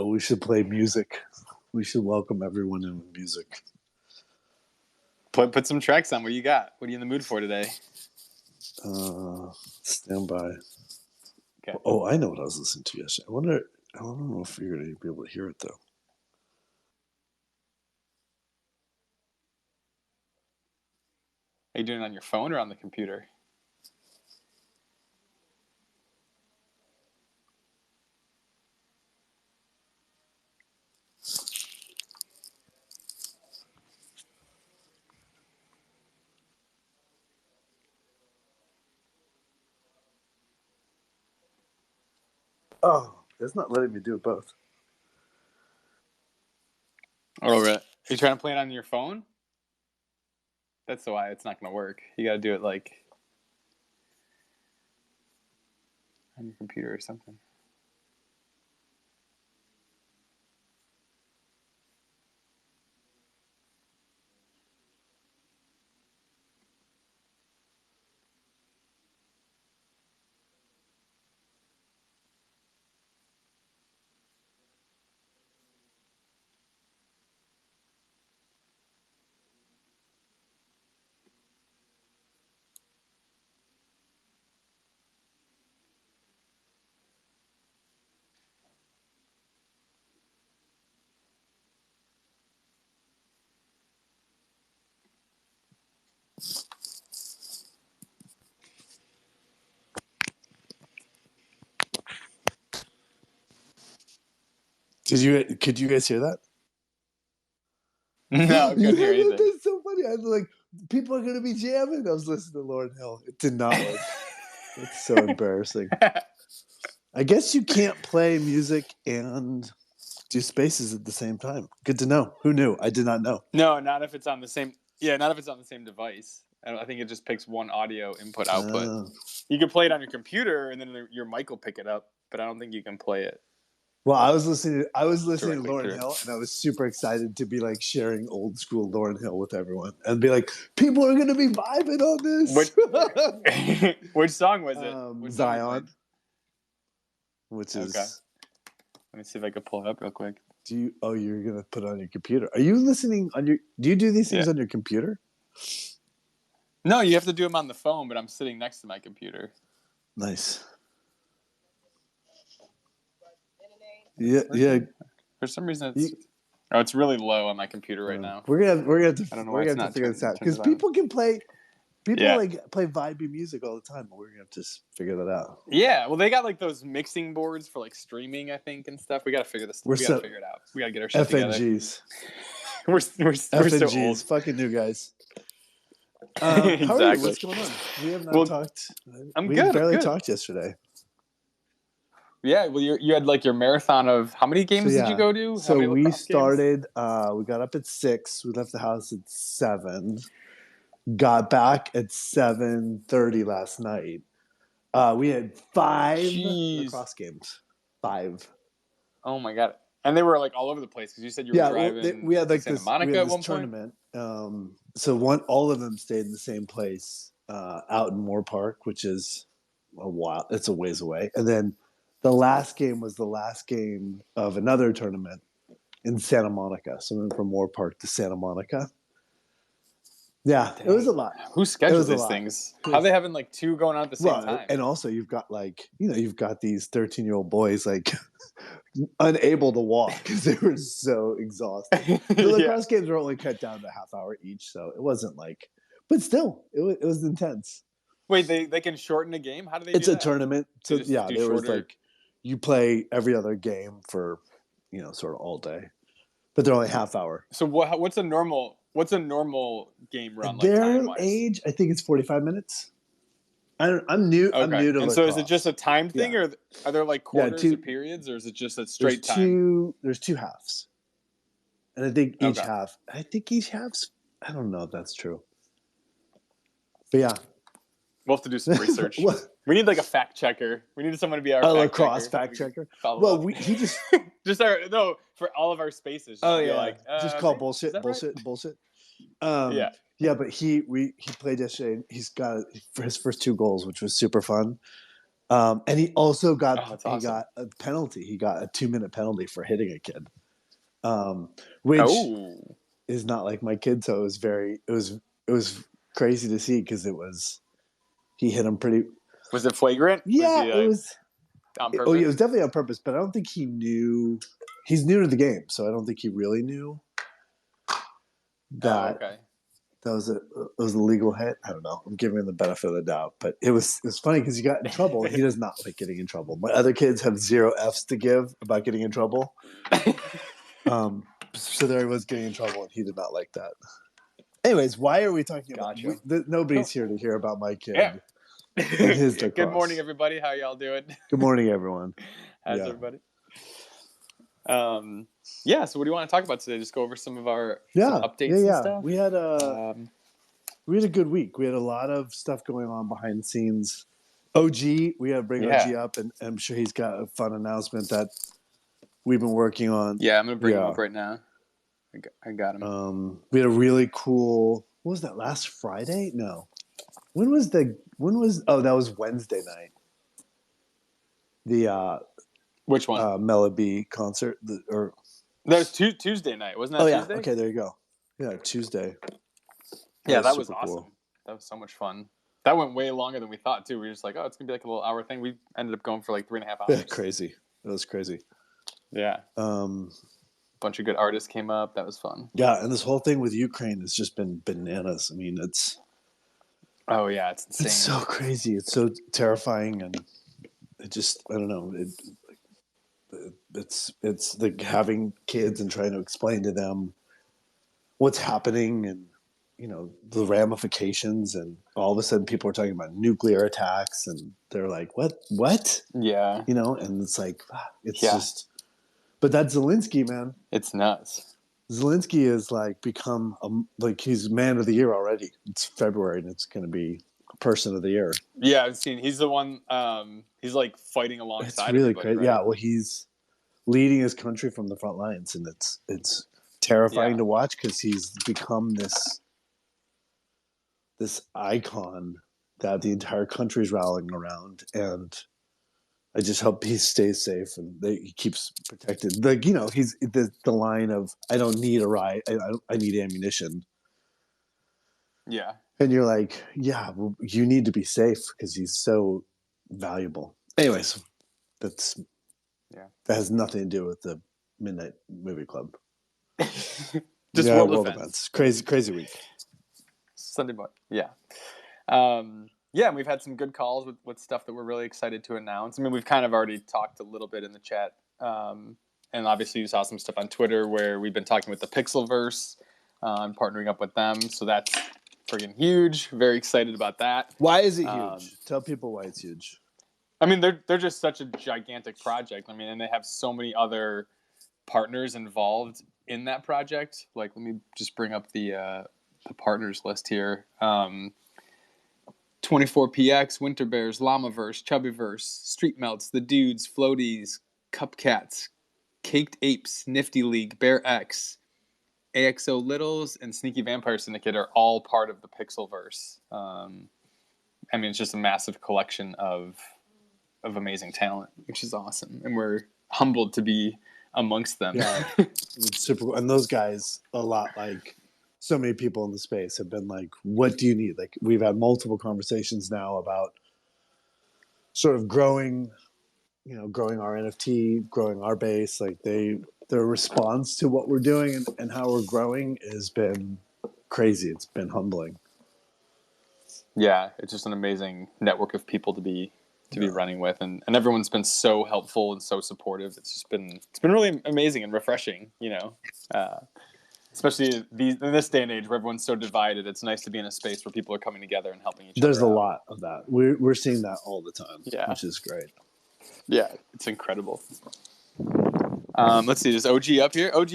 we should play music. We should welcome everyone in with music. Put some tracks on. What do you got? What are you in the mood for today? Stand by. Okay. Oh, I know what I was listening to yesterday. I don't know if you're going to be able to hear it, though. Are you doing it on your phone or on the computer? Oh, it's not letting me do both. Oh, right. Are you trying to play it on your phone? That's why it's not going to work. You got to do it like on your computer or something. Could you guys hear that? No, I couldn't hear anything. That's so funny. I was like, people are going to be jamming. I was listening to Lauryn Hill. It did not work. It's so embarrassing. I guess you can't play music and do spaces at the same time. Good to know. Who knew? I did not know. No, not if it's on the same. Yeah, not if it's on the same device. I think it just picks one audio input output. You can play it on your computer, and then your mic will pick it up. But I don't think you can play it. Well, I was listening to Lauryn Hill, and I was super excited to be like sharing old school Lauryn Hill with everyone, and be like, people are going to be vibing on this. Which song was it? Zion. Which is okay. Let me see if I can pull it up real quick. You're gonna put it on your computer. Are you listening on your? Do you do these things on your computer? No, you have to do them on the phone. But I'm sitting next to my computer. Nice. Yeah. For some reason, it's really low on my computer right now. We're gonna have to. I don't know we're why gonna have to figure this out because people can play. People play vibey music all the time, but we're gonna have to figure that out. Yeah, well, they got like those mixing boards for like streaming, I think, and stuff. We gotta figure this. We gotta figure it out. We gotta get our shit FNGs. together. we're FNGs, so old. Fucking new guys. Exactly. How are you? What's going on? We have not talked. We barely talked yesterday. Yeah, well, you had like your marathon of how many games did you go to? So we started. We got up at 6. We left the house at 7. Got back at 7:30 last night. We had 5 lacrosse games. 5. Oh my god! And they were like all over the place because you said you were driving. We had like Santa Monica at one tournament. So all of them stayed in the same place out in Moore Park, which is a while. It's a ways away. And then the last game was the last game of another tournament in Santa Monica. So we went from Moore Park to Santa Monica. Yeah, Dang. It was a lot. Who scheduled these things? How are they having like 2 going on at the same time? And also you've got you've got these 13-year-old boys like unable to walk because they were so exhausted. The lacrosse games were only cut down to a half hour each, so it wasn't like, but still, it was intense. Wait, they can shorten a game? How do they do that? It's a tournament. So there was like, you play every other game for, sort of all day, but they're only half hour. So what's a normal game run? Their age, I think it's 45 minutes. I'm new. Okay. I'm new to lacrosse. So is it just a time thing, or are there like quarters or periods, or is it just a straight time? There's 2 halves, and I think each half. I don't know if that's true, but yeah, we'll have to do some research. We need like a fact checker. We need someone to be our lacrosse fact checker. Well, he just for all of our spaces. Just call bullshit. Yeah, but he played yesterday. And he's got for his first 2 goals, which was super fun. And he also got Oh, that's awesome. a penalty. He got a 2-minute penalty for hitting a kid, which Oh, is not like my kid. So it was crazy to see because he hit him pretty. was it flagrant? Was Yeah, he it like was. on Oh, yeah, it purpose? was definitely on purpose, but I don't think he knew. He's new to the game, so I don't think he really knew Oh, that okay. it was a legal hit. I don't know. I'm giving him the benefit of the doubt, but it was funny because he got in trouble. He does not like getting in trouble. My other kids have 0 F's to give about getting in trouble. So there he was getting in trouble, and he did not like that. Anyways, why are we talking about? Gotcha. Nobody's here to hear about my kid Yeah. and his Good morning, lacrosse. everybody. How y'all doing? Good morning, everyone. How's Yeah. everybody? Yeah. So, what do you want to talk about today? Just go over some of our some Yeah, updates and yeah. stuff. We had a good week. We had a lot of stuff going on behind the scenes. OG, we got to bring OG up, and I'm sure he's got a fun announcement that we've been working on. Yeah, I'm gonna bring him up right now. I got him. We had a really cool. What was that? Last Friday? No. When was? Oh, that was Wednesday night. The Which one? Melody concert, or that was Tuesday night, wasn't that? Oh yeah, Tuesday? okay, there you go. Yeah, Tuesday. That was awesome. Cool. That was so much fun. That went way longer than we thought too. We were just like, oh, it's gonna be like a little hour thing. We ended up going for like 3.5 hours. Yeah, crazy. That was crazy. Yeah. Bunch of good artists came up. That was fun. Yeah, and this whole thing with Ukraine has just been bananas. I mean, it's. Oh yeah, it's insane. It's so crazy. It's so terrifying, and it just I don't know. It's like having kids and trying to explain to them what's happening and the ramifications, and all of a sudden people are talking about nuclear attacks, and they're like, what? Yeah. And it's like it's just. But that's Zelensky, man. It's nuts. Zelensky is like become he's man of the year already. It's February and it's going to be person of the year. Yeah, I've seen. He's the one. He's like fighting alongside. It's really crazy. Right? Yeah, well, he's leading his country from the front lines, and it's terrifying to watch because he's become this icon that the entire country's rallying around, and I just hope he stays safe and he keeps protected. He's the line of I don't need a ride, I need ammunition. Yeah. And you're like, yeah, well, you need to be safe because he's so valuable. Anyways, that has nothing to do with the Midnite Movie Club. Just world events. Crazy week. Sunday morning. Yeah. And we've had some good calls with stuff that we're really excited to announce. I mean, we've kind of already talked a little bit in the chat. And obviously you saw some stuff on Twitter where we've been talking with the Pixelverse and partnering up with them. So that's friggin' huge. Very excited about that. Why is it huge? Tell people why it's huge. I mean, they're just such a gigantic project. I mean, and they have so many other partners involved in that project. Like, let me just bring up the partners list here. 24PX, Winter Bears, Llamaverse, Chubbyverse, Street Melts, The Dudes, Floaties, Cupcats, Caked Apes, Nifty League, Bear X, AXO Littles, and Sneaky Vampire Syndicate are all part of the Pixelverse. I mean, it's just a massive collection of amazing talent, which is awesome. And we're humbled to be amongst them. Yeah, it's super cool. And those guys, a lot like so many people in the space, have been like, what do you need? Like, we've had multiple conversations now about sort of growing our NFT, growing our base. Like their response to what we're doing and how we're growing has been crazy. It's been humbling. Yeah, it's just an amazing network of people to be running with, and everyone's been so helpful and so supportive. It's been really amazing and refreshing, especially in this day and age where everyone's so divided. It's nice to be in a space where people are coming together and helping each other. There's a lot of that. We're seeing that all the time, which is great. Yeah, it's incredible. Let's see, is OG up here? OG,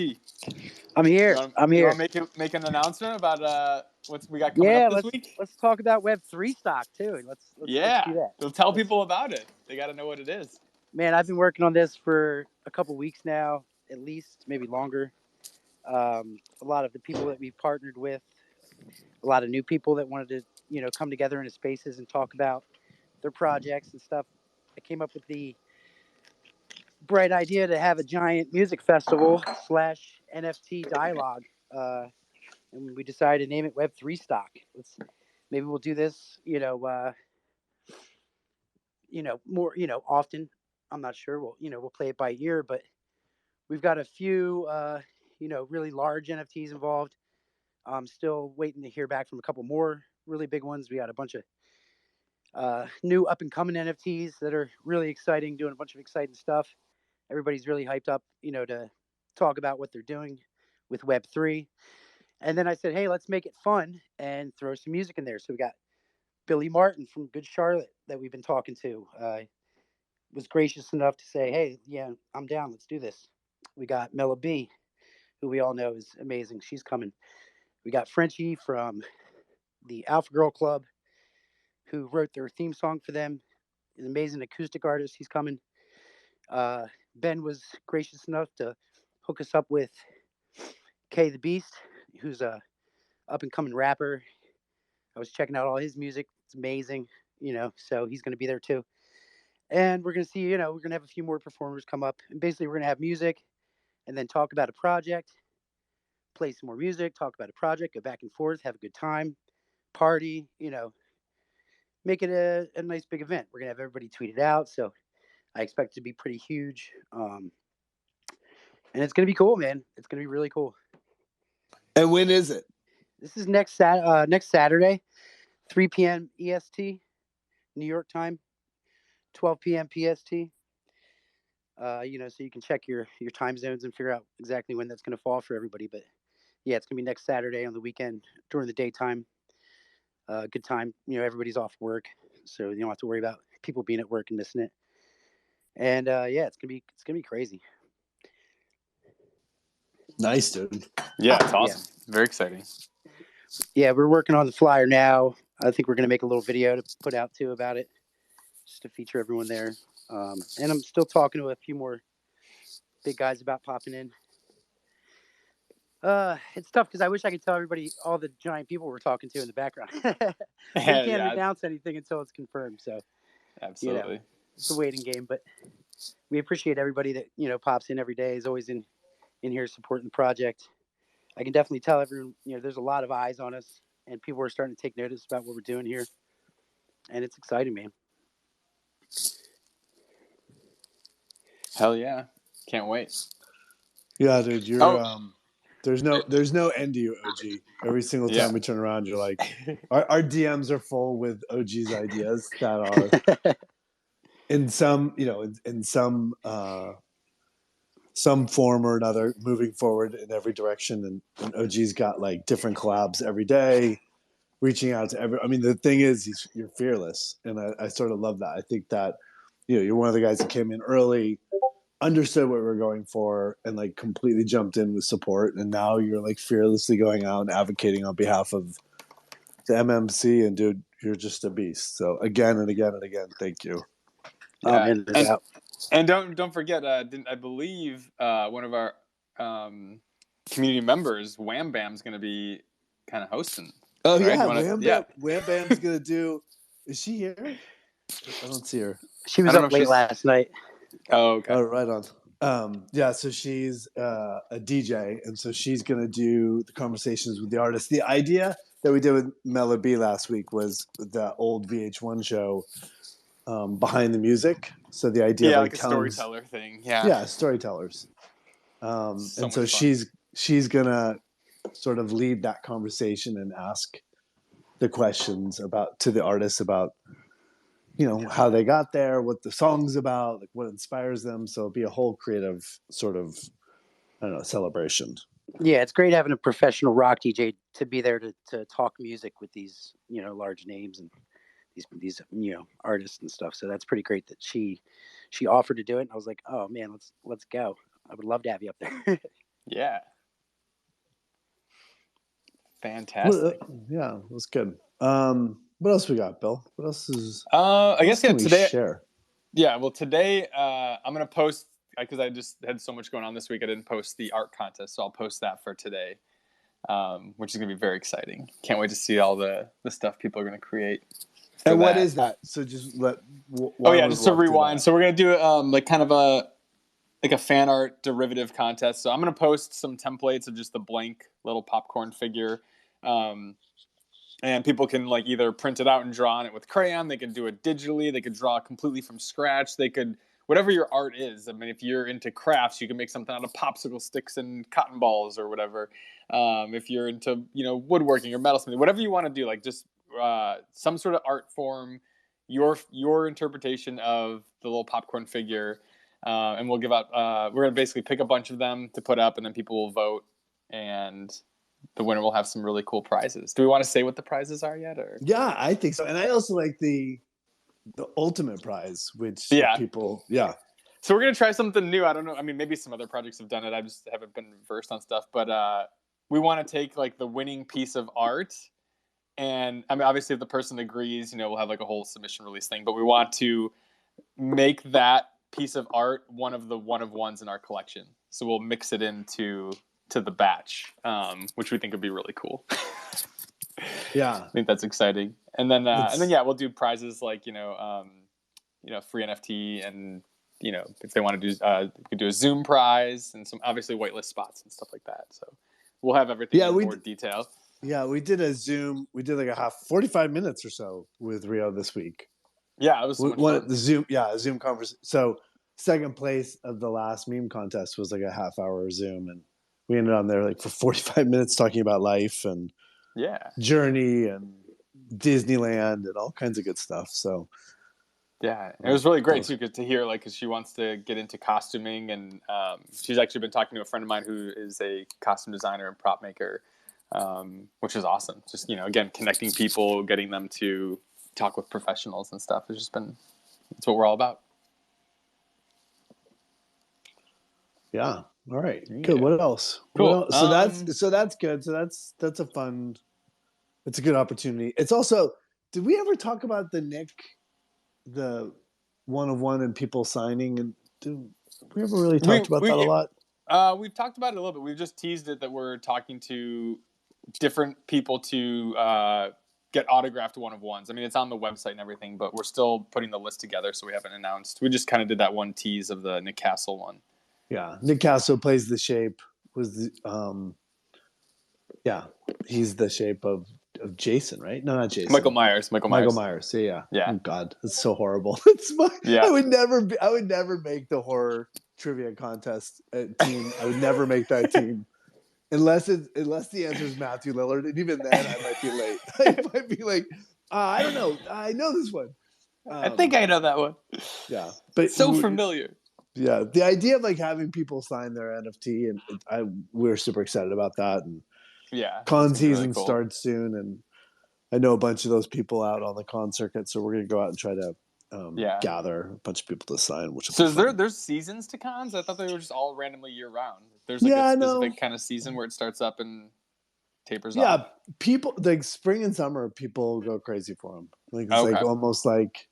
I'm here. You want to make an announcement about what we got coming up this week? Let's talk about Web3 stock too. Let's do that. So tell people about it. They got to know what it is. Man, I've been working on this for a couple weeks now, at least, maybe longer. A lot of the people that we've partnered with, a lot of new people that wanted to, come together into spaces and talk about their projects and stuff. I came up with the bright idea to have a giant music festival / NFT dialogue. And we decided to name it Web3 Stock. Maybe we'll do this, more, often. I'm not sure. We'll play it by ear, but we've got a few, really large NFTs involved. I'm still waiting to hear back from a couple more really big ones. We got a bunch of new up and coming NFTs that are really exciting, doing a bunch of exciting stuff. Everybody's really hyped up, to talk about what they're doing with Web3. And then I said, hey, let's make it fun and throw some music in there. So we got Billy Martin from Good Charlotte that we've been talking to. Was gracious enough to say, hey, yeah, I'm down. Let's do this. We got Mela B, who we all know is amazing. She's coming. We got Frenchie from the Alpha Girl Club, who wrote their theme song for them. An amazing acoustic artist. He's coming. Ben was gracious enough to hook us up with K the Beast, who's a up and coming rapper. I was checking out all his music. It's amazing, so he's going to be there too. And we're going to see, we're going to have a few more performers come up. And basically, we're going to have music and then talk about a project, play some more music, talk about a project, go back and forth, have a good time, party, make it a nice big event. We're going to have everybody tweet it out. So I expect it to be pretty huge. And it's going to be cool, man. It's going to be really cool. And when is it? This is next Saturday, 3 p.m. EST, New York time, 12 p.m. PST. So you can check your time zones and figure out exactly when that's going to fall for everybody. But yeah, it's going to be next Saturday on the weekend during the daytime. Good time. Everybody's off work, so you don't have to worry about people being at work and missing it. And yeah, it's gonna be crazy. Nice, dude. Yeah, it's awesome. Yeah. Very exciting. Yeah, we're working on the flyer now. I think we're gonna make a little video to put out too about it, just to feature everyone there. And I'm still talking to a few more big guys about popping in. It's tough because I wish I could tell everybody all the giant people we're talking to in the background. We can't announce anything until it's confirmed. So absolutely, it's a waiting game. But we appreciate everybody that pops in every day. Is always in here supporting the project. I can definitely tell everyone there's a lot of eyes on us, and people are starting to take notice about what we're doing here, and it's exciting, man. Hell yeah, can't wait. Yeah, dude, you're there's no end to you, OG. Every single time we turn around, you're like, our DMs are full with OG's ideas that are in some, in some form or another moving forward in every direction. And OG's got like different collabs every day, reaching out to I mean, the thing is, you're fearless. And I sort of love that. I think that, you're one of the guys that came in early, understood what we were going for, and like completely jumped in with support. And now you're like fearlessly going out and advocating on behalf of the MMC. And dude, you're just a beast. So again and again and again, thank you. Yeah. And don't forget, I believe one of our community members, Wham Bam's going to be kind of hosting. Oh, right? Wham Bam's going to do. Is she here? I don't see her. She was up late last night. Oh, okay. Oh, right on. Yeah, so she's a DJ, and so she's going to do the conversations with the artists. The idea that we did with Mela B last week was the old VH1 show, Behind the Music. So the idea of like a storyteller thing. Yeah, storytellers. And so she's going to sort of lead that conversation and ask the questions to the artists about how they got there, what the song's about, like what inspires them. So it'll be a whole creative sort of, I don't know, celebration. Yeah, it's great having a professional rock DJ to be there to talk music with these, large names and these artists and stuff. So that's pretty great that she offered to do it. And I was like, oh man, let's go. I would love to have you up there. Yeah. Fantastic. Yeah, it was good. What else we got, Bill? What else is? I guess today. Share? Yeah, well, today I'm gonna post because I just had so much going on this week. I didn't post the art contest, so I'll post that for today, which is gonna be very exciting. Can't wait to see all the stuff people are gonna create. for And what that. is that? So just Oh why yeah, don't we just to walk through rewind. that? So we're gonna do like kind of a fan art derivative contest. So I'm gonna post some templates of just the blank little popcorn figure. And people can like either print it out and draw on it with crayon. They can do it digitally. They could draw completely from scratch. They could whatever your art is. I mean, if you're into crafts, you can make something out of popsicle sticks and cotton balls or whatever. If you're into woodworking or metalsmithing, whatever you want to do, like just some sort of art form, your interpretation of the little popcorn figure, and we'll give out. We're gonna basically pick a bunch of them to put up, and then people will vote and the winner will have some really cool prizes. Do we want to say what the prizes are yet? Or Yeah, I think so. And I also like the ultimate prize, which yeah, people, yeah. So we're gonna try something new. I don't know. I mean, maybe some other projects have done it. I just haven't been versed on stuff. But we want to take like the winning piece of art, and I mean, obviously, if the person agrees, we'll have like a whole submission release thing. But we want to make that piece of art one of the one of ones in our collection. So we'll mix it into the batch, which we think would be really cool. Yeah, I think that's exciting. And then yeah, we'll do prizes like free NFT and if they want to do we could do a Zoom prize and some obviously whitelist spots and stuff like that. So we'll have everything in more detail. Yeah, we did a Zoom. We did like a 45 minutes or so with Rio this week. Yeah, it was so much fun. The Zoom, a Zoom conference. So second place of the last meme contest was like a half-hour Zoom, and we ended on there like for 45 minutes talking about life and journey and Disneyland and all kinds of good stuff. So yeah, it was really great too to hear because she wants to get into costuming and she's actually been talking to a friend of mine who is a costume designer and prop maker, which is awesome. Just again connecting people, getting them to talk with professionals and stuff. It's what we're all about. Yeah. All right. Good. What else? Cool. What else? So that's good. So that's a fun. It's a good opportunity. It's also. Did we ever talk about the one of one and people signing? And we ever really talked about that a lot? We've talked about it a little bit. We've just teased it that we're talking to different people to get autographed one of ones. I mean, it's on the website and everything, but we're still putting the list together, so we haven't announced. We just kind of did that one tease of the Nick Castle one. Yeah, Nick Castle plays the shape. He's the shape of Jason, right? No, not Jason. Michael Myers. Michael Myers. Yeah. Yeah. Oh God, that's so horrible. I would never make the horror trivia contest team. I would never make that team unless the answer is Matthew Lillard, and even then I might be late. I might be like, I don't know. I know this one. I think I know that one. Yeah, but so familiar. Yeah, the idea of like having people sign their NFT, and we're super excited about that. And con season really starts soon, and I know a bunch of those people out on the con circuit, so we're gonna go out and try to gather a bunch of people to sign. There's seasons to cons? I thought they were just all randomly year round. There's like a specific kind of season where it starts up and tapers off. Yeah, people like spring and summer, people go crazy for them. Like it's like almost like,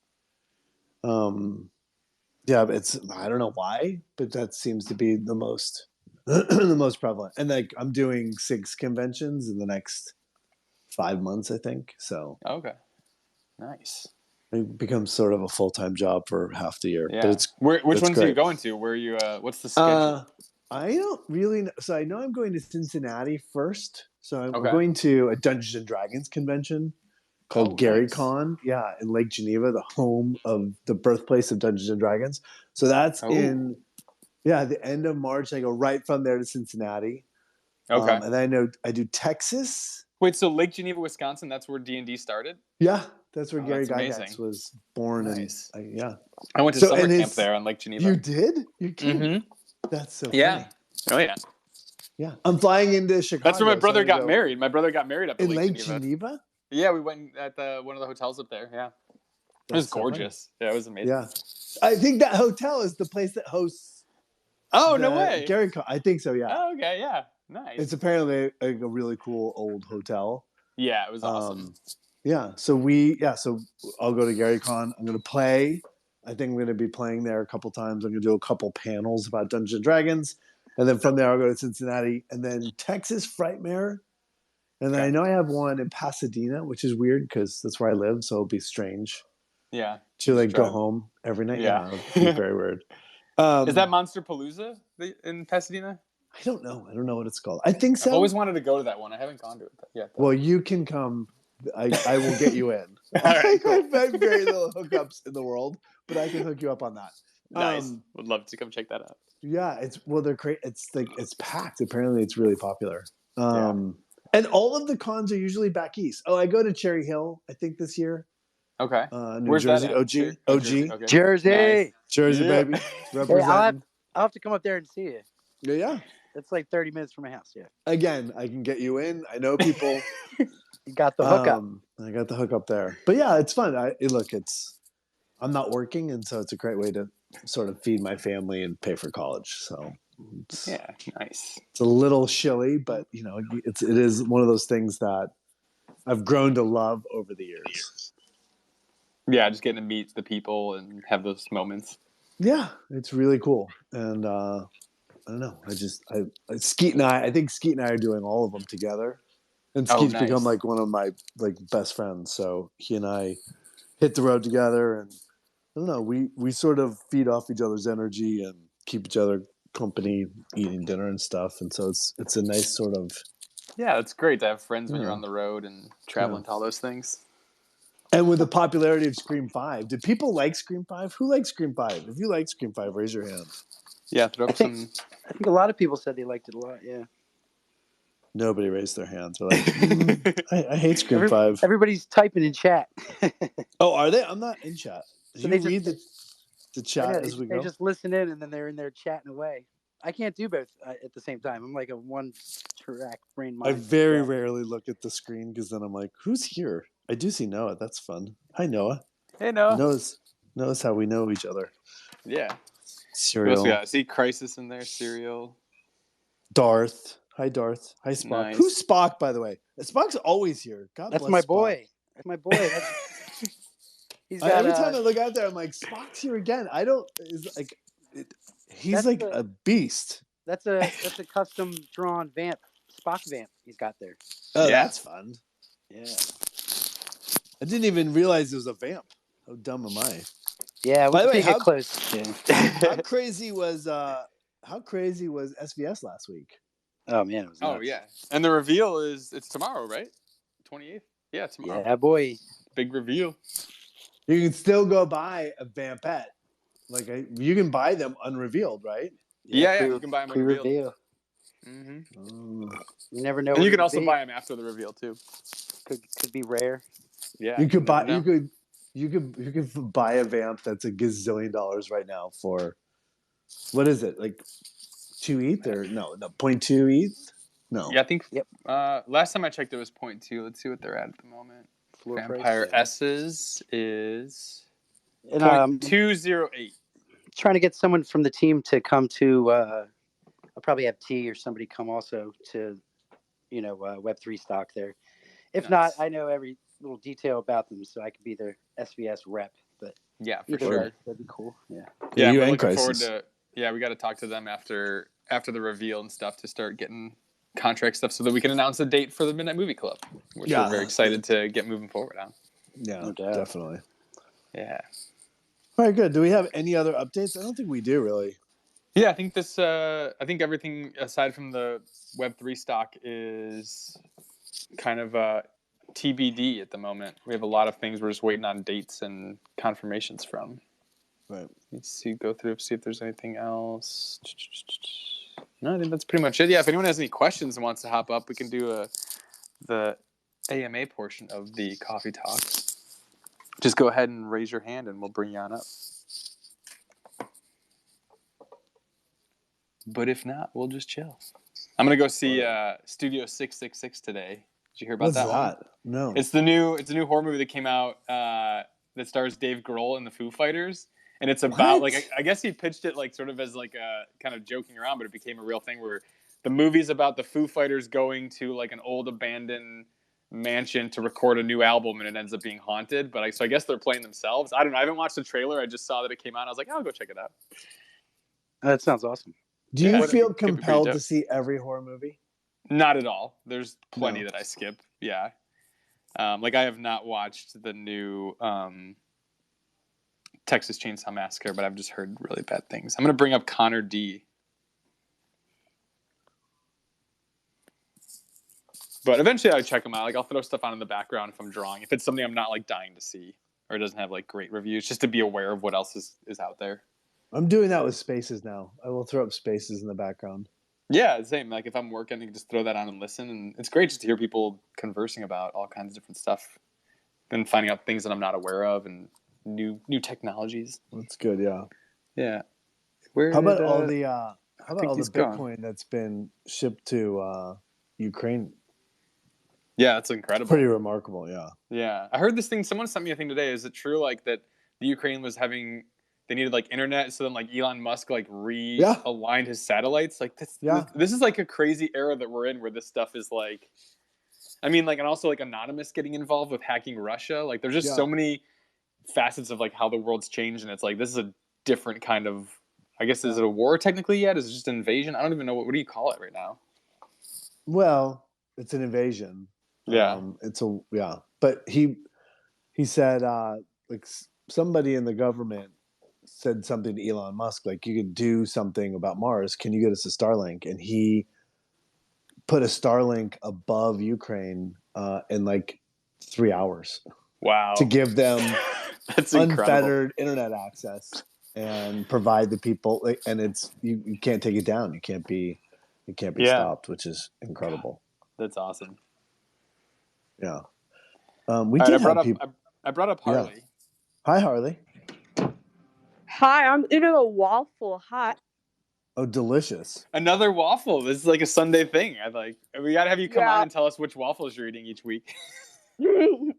it's I don't know why, but that seems to be the most the most prevalent. And like I'm doing 6 conventions in the next 5 months, I think. So nice. It becomes sort of a full-time job for half the year. Yeah. But which ones are you going to? Where you? What's the schedule? I don't really know. So I know I'm going to Cincinnati first. So I'm going to a Dungeons and Dragons convention called GaryCon. Nice. Yeah, in Lake Geneva, the home of the birthplace of Dungeons and Dragons. So that's in the end of March. I go right from there to Cincinnati. Okay. And then I do Texas. Wait, so Lake Geneva, Wisconsin, that's where D&D started? Yeah, that's where Gary Gygax was born. Nice. And I went to summer camp there on Lake Geneva. You did? You're kidding? Mm-hmm. That's so funny. Oh, yeah. Yeah. I'm flying into Chicago. That's where my brother got married. My brother got married up in Lake Geneva. Yeah, we went at one of the hotels up there. Yeah. It was gorgeous. Yeah, it was amazing. Yeah. I think that hotel is the place that hosts. Oh, no way. GaryCon. I think so, yeah. Oh, okay, yeah. Nice. It's apparently a really cool old hotel. Yeah, it was awesome. So I'll go to GaryCon. I'm going to play. I think I'm going to be playing there a couple times. I'm going to do a couple panels about Dungeons and Dragons. And then from there, I'll go to Cincinnati. And then Texas Frightmare And then Okay. I know I have one in Pasadena, which is weird because that's where I live, so it'll be strange Yeah. to like go drive. home every night. Yeah. Yeah, it'll be very weird. Is that Monster Palooza in Pasadena? I don't know. I don't know what it's called. I think so. I've always wanted to go to that one. I haven't gone to it yet. Though. Well, you can come. I will get you in. All right, cool. I have very little hookups in the world, but I can hook you up on that. Nice. Would love to come check that out. Yeah, they're great. It's like it's packed. Apparently, it's really popular. Yeah. And all of the cons are usually back east. Oh, I go to Cherry Hill, I think this year. Okay. New Where's Jersey, that at? OG, Jersey. Okay. Jersey. Nice. Jersey, Yeah. baby, Hey, representing. I'll have to come up there and see you. Yeah. It's like 30 minutes from my house. Yeah. Again, I can get you in. I know people. You got the hookup. I got the hookup there. But yeah, it's fun. I'm not working, and so it's a great way to sort of feed my family and pay for college. So Yeah, nice. It's a little shilly, but it is one of those things that I've grown to love over the years. Yeah, just getting to meet the people and have those moments. Yeah, it's really cool. And I don't know. Skeet and I think Skeet and I are doing all of them together. And Skeet's nice. become like one of my best friends. So he and I hit the road together, and I don't know, we sort of feed off each other's energy and keep each other company, eating dinner and stuff. And so it's a nice sort of. Yeah, it's great to have friends when you're on the road and traveling to all those things. And with the popularity of Scream 5, did people like Scream 5? Who likes Scream 5? If you like Scream 5, raise your hand. Yeah, throw up some. I think a lot of people said they liked it a lot. Yeah. Nobody raised their hands. They're like, I hate Scream 5. Everybody's typing in chat. Oh, are they? I'm not in chat. So you read the chat as we go? They just listen in, and then they're in there chatting away. I can't do both at the same time. I'm like a one-track brain mind. I very rarely look at the screen because then I'm like, who's here? I do see Noah. That's fun. Hi, Noah. Hey, Noah. Knows how we know each other. Yeah. Serial. Yeah, see Crisis in there. Serial. Darth. Hi, Darth. Hi, Spock. Nice. Who's Spock, by the way? Spock's always here. God That's bless my Spock. boy. That's my boy. He's got, every time I look out there, I'm like, Spock's here again. He's like a beast. That's a custom drawn vamp, Spock vamp he's got there. Oh, yeah. That's fun. Yeah. I didn't even realize it was a vamp. How dumb am I? Yeah. By the way, get close. Yeah. how crazy was SVS last week? Oh man, it was nuts. Oh yeah, and the reveal it's tomorrow, right? 28th. Yeah, tomorrow. Yeah, boy. Big reveal. You can still go buy a vampette. You can buy them unrevealed, right? Yeah, you can buy them unrevealed. Mm-hmm. You never know. And you can also buy them after the reveal too. Could be rare. Yeah. You could buy. You could buy a vamp that's $1 gazillion right now for, what is it, like 2 ETH or no 0.2 ETH? No. Yeah, I think. Yep. Last time I checked, it was 0.2. Let's see what they're at the moment. Floor Vampire price, S's is and 0.208. Trying to get someone from the team to come to. I'll probably have T or somebody come also to, Web3 stock there. If not, I know every little detail about them, so I could be their SVS rep. But yeah, for sure, that'd be cool. Yeah. Yeah, we're looking forward to. Yeah, we got to talk to them after the reveal and stuff to start getting contract stuff so that we can announce a date for the Midnight Movie Club, which we're very excited to get moving forward on. Yeah, no doubt. Definitely. Yeah. All right, good. Do we have any other updates? I don't think we do, really. Yeah, I think everything aside from the Web3 stock is kind of TBD at the moment. We have a lot of things we're just waiting on dates and confirmations from. Right. Let's go through, see if there's anything else. No, I think that's pretty much it. Yeah, if anyone has any questions and wants to hop up, we can do the AMA portion of the coffee talk. Just go ahead and raise your hand and we'll bring you on up. But if not, we'll just chill. I'm going to go see Studio 666 today. Did you hear about that one? No. It's a new horror movie that came out that stars Dave Grohl and the Foo Fighters. And it's about, I guess he pitched it sort of as a kind of joking around, but it became a real thing where the movie's about the Foo Fighters going to an old abandoned mansion to record a new album, and it ends up being haunted. But so I guess they're playing themselves. I don't know. I haven't watched the trailer. I just saw that it came out. I was like, I'll go check it out. That sounds awesome. Do you feel compelled to see every horror movie? Not at all. There's plenty No. that I skip. Yeah. Like I have not watched the new Texas Chainsaw Massacre, but I've just heard really bad things. I'm going to bring up Connor D. But eventually I'll check them out. Like I'll throw stuff on in the background if I'm drawing. If it's something I'm not like dying to see or it doesn't have like great reviews, just to be aware of what else is out there. I'm doing that with Spaces now. I will throw up Spaces in the background. Yeah, same. Like if I'm working, I can just throw that on and listen. And it's great just to hear people conversing about all kinds of different stuff and finding out things that I'm not aware of and new technologies. That's good, yeah. Yeah. How about all the gone. Bitcoin that's been shipped to Ukraine? Yeah, that's incredible. Pretty remarkable, yeah. Yeah. I heard this thing, someone sent me a thing today. Is it true like that the Ukraine was having they needed like internet, so then like Elon Musk like realigned his satellites? Like this is like a crazy era that we're in where this stuff is like I mean like and also like Anonymous getting involved with hacking Russia. Like there's just so many facets of like how the world's changed, and it's like this is a different kind of I guess is it a war technically yet? Is it just an invasion? I don't even know what do you call it right now? Well, it's an invasion. Yeah. But he said like somebody in the government said something to Elon Musk like you could do something about Mars. Can you get us a Starlink? And he put a Starlink above Ukraine in like 3 hours. Wow. To give them that's unfettered internet access and provide the people and it's you can't take it down. It can't be stopped, which is incredible. That's awesome. Yeah. I brought up Harley. Yeah. Hi, Harley. Hi, I'm eating a waffle. Hi. Oh, delicious. Another waffle. This is like a Sunday thing. We got to have you come on and tell us which waffles you're eating each week. It's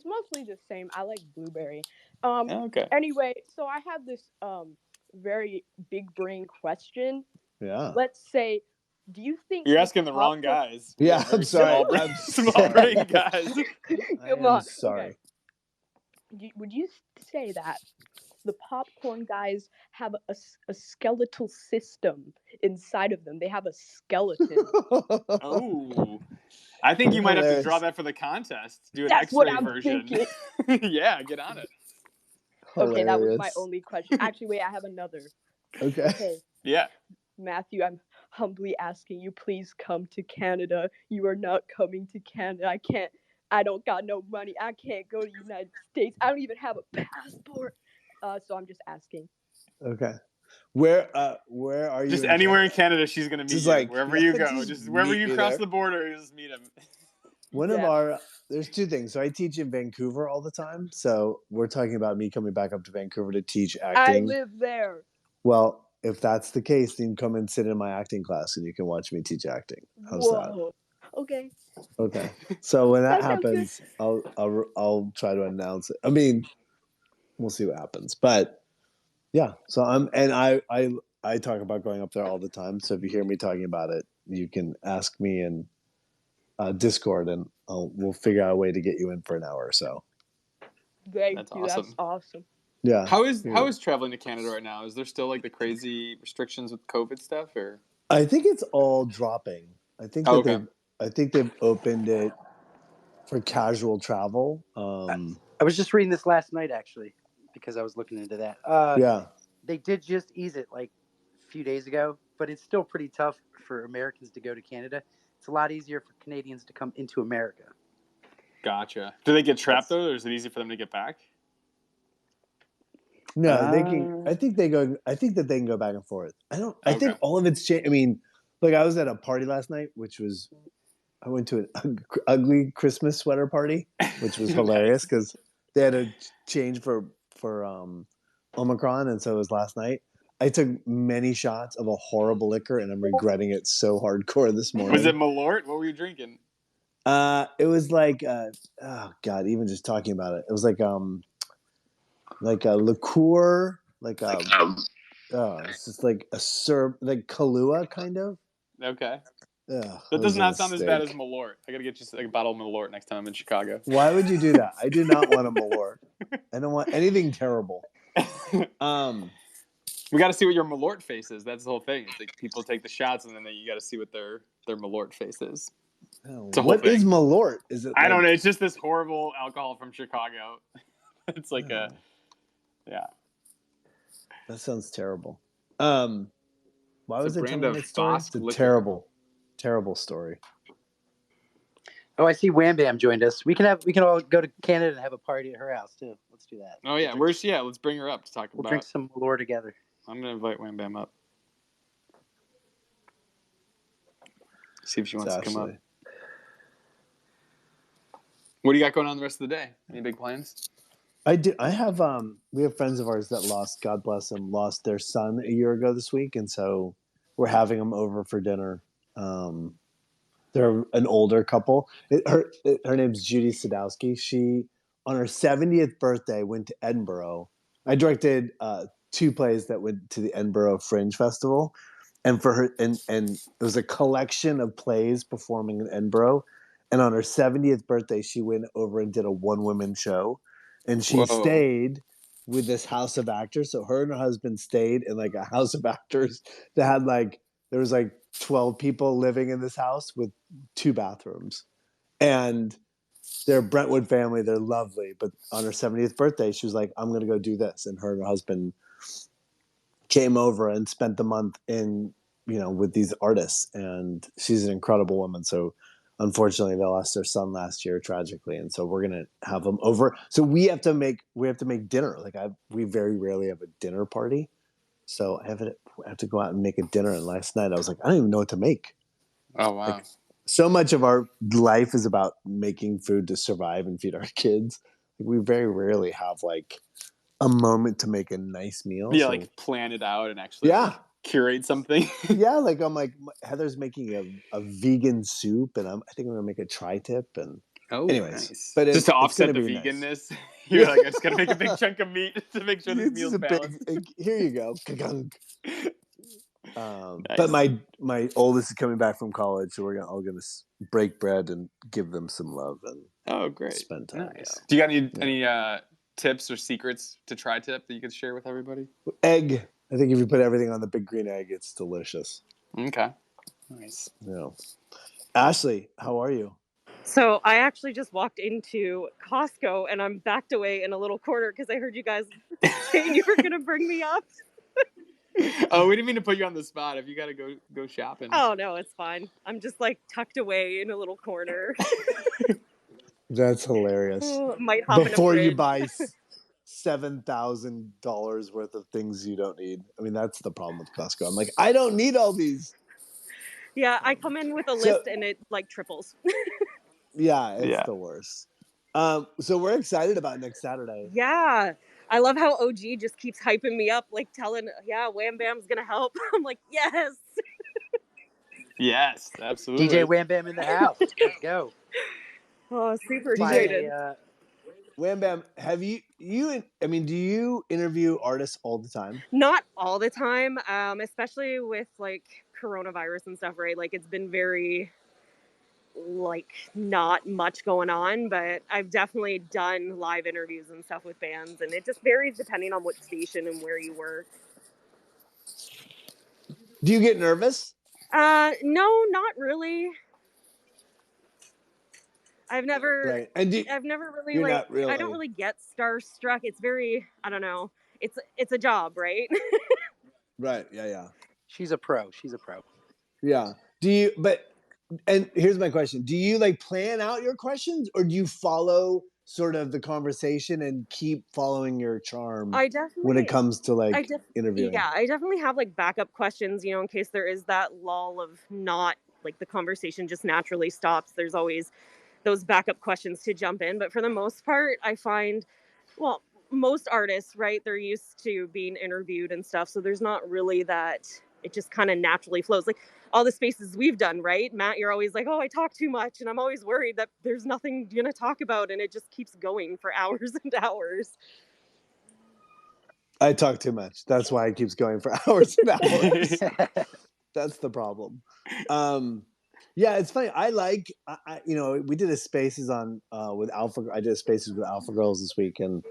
mostly the same. I like blueberry. Okay. Anyway, so I have this very big brain question. Yeah. Let's say, do you think you're asking the wrong guys? Yeah, I'm sorry. Small brain guys. Come on. Sorry. Okay. Would you say that the popcorn guys have a skeletal system inside of them? They have a skeleton. Oh. I think you might have to draw that for the contest. Do an That's X-ray what I'm version. thinking. Yeah, get on it. Okay, that was my only question. Actually, wait, I have another. Okay. Yeah. Matthew, I'm humbly asking you, please come to Canada. You are not coming to Canada. I don't got no money. I can't go to the United States. I don't even have a passport. So I'm just asking. Okay. Where are you? Just anywhere in Canada, she's gonna meet you. Like, wherever you go, just wherever you cross the border, you just meet him. There's two things. So I teach in Vancouver all the time. So we're talking about me coming back up to Vancouver to teach acting. I live there. Well, if that's the case, then come and sit in my acting class and you can watch me teach acting. How's that? Okay. Okay. So when that happens, I'll try to announce it. I mean, we'll see what happens. But yeah, so I talk about going up there all the time. So if you hear me talking about it, you can ask me in Discord, and we'll figure out a way to get you in for an hour or so. Thank you. Awesome. That's awesome. Yeah. How is traveling to Canada right now? Is there still like the crazy restrictions with COVID stuff, or? I think it's all dropping. I think they've opened it for casual travel. I was just reading this last night actually because I was looking into that. Yeah. They did just ease it like a few days ago, but it's still pretty tough for Americans to go to Canada. It's a lot easier for Canadians to come into America. Gotcha. Do they get trapped though, or is it easy for them to get back? No, they can. I think that they can go back and forth. I think all of it's changed. I mean, like I was at a party last night, I went to an ugly Christmas sweater party, which was hilarious because they had a change for Omicron, and so it was last night. I took many shots of a horrible liquor, and I'm regretting it so hardcore this morning. Was it Malort? What were you drinking? It was like, oh God, even just talking about it, it was like a liqueur, it's just like a syrup, like Kahlua kind of. Okay. Ugh, that does not sound as bad as Malort. I gotta get you a bottle of Malort next time I'm in Chicago. Why would you do that? I do not want a Malort. I don't want anything terrible. We got to see what your Malort face is. That's the whole thing. It's like people take the shots, and then you got to see what their Malort face is. What is Malort? Is it? I don't know. It's just this horrible alcohol from Chicago. It's like yeah. That sounds terrible. Why was I telling that story? It's a terrible, terrible story. Oh, I see Wham Bam joined us. We can all go to Canada and have a party at her house too. Let's do that. Oh yeah, where's she at? Let's bring her up to talk about. We'll drink some Malort together. I'm gonna invite Wham Bam up. See if she wants to come up. What do you got going on the rest of the day? Any big plans? I do. I have. We have friends of ours that lost. God bless them. Lost their son a year ago this week, and so we're having them over for dinner. They're an older couple. Her name's Judy Sadowski. She, on her 70th birthday, went to Edinburgh. I directed 2 plays that went to the Edinburgh Fringe Festival, and for her, and it was a collection of plays performing in Edinburgh. And on her 70th birthday, she went over and did a one-woman show, and she stayed with this house of actors. So her and her husband stayed in like a house of actors that had there was 12 people living in this house with 2 bathrooms. And they're a Brentwood family. They're lovely. But on her 70th birthday, she was like, I'm going to go do this. And her and her husband came over and spent the month with these artists. And she's an incredible woman. So unfortunately, they lost their son last year tragically. And so we're going to have them over. So we have to make dinner. We very rarely have a dinner party. So I have to go out and make a dinner. And last night I was like, I don't even know what to make. Oh, wow. So much of our life is about making food to survive and feed our kids. We very rarely have a moment to make a nice meal. Yeah, plan it out and actually curate something. Yeah, I'm Heather's making a vegan soup, and I think I'm going to make a tri-tip. And anyways, nice. But just to offset the veganness. Nice. You're I just gotta make a big chunk of meat to make sure this meal's balanced. Here you go. Nice. But my oldest is coming back from college, so we're all gonna break bread and give them some love and great, spend time. Nice. Do you got any tips or secrets to tri-tip that you could share with everybody? Egg. I think if you put everything on the big green egg, it's delicious. Okay. Nice. Yeah. Ashley, how are you? So I actually just walked into Costco and I'm backed away in a little corner because I heard you guys saying you were going to bring me up. Oh, we didn't mean to put you on the spot. If you got to go shopping. Oh, no, it's fine. I'm just tucked away in a little corner. That's hilarious. Might hop Before in a you buy $7,000 worth of things you don't need. I mean, that's the problem with Costco. I'm like, I don't need all these. Yeah, I come in with a list and it triples. Yeah, it's the worst. So we're excited about next Saturday. Yeah. I love how OG just keeps hyping me up, telling, Wham Bam's going to help. I'm like, yes. Yes, absolutely. DJ Wham Bam in the house. Let's go. Oh, super excited. Wham Bam, have do you interview artists all the time? Not all the time, especially with coronavirus and stuff, right? It's been very not much going on, but I've definitely done live interviews and stuff with bands, and it just varies depending on what station and where you work. Do you get nervous? No, not really. I've never right. And I've never really I don't really get starstruck. It's very, I don't know. It's a job, right? Right. Yeah. She's a pro. Yeah. And here's my question. Do you plan out your questions, or do you follow sort of the conversation and keep following your charm when it comes to interviewing? Yeah, I definitely have backup questions, in case there is that lull of not the conversation just naturally stops. There's always those backup questions to jump in. But for the most part, I find, most artists, right, they're used to being interviewed and stuff. So there's not really that, it just kind of naturally flows. All the spaces we've done, right? Matt, you're always like, oh, I talk too much. And I'm always worried that there's nothing you're going to talk about. And it just keeps going for hours and hours. I talk too much. That's why it keeps going for hours and hours. That's the problem. Yeah, it's funny. We did a spaces on with Alpha. I did a spaces with Alpha Girls this week, and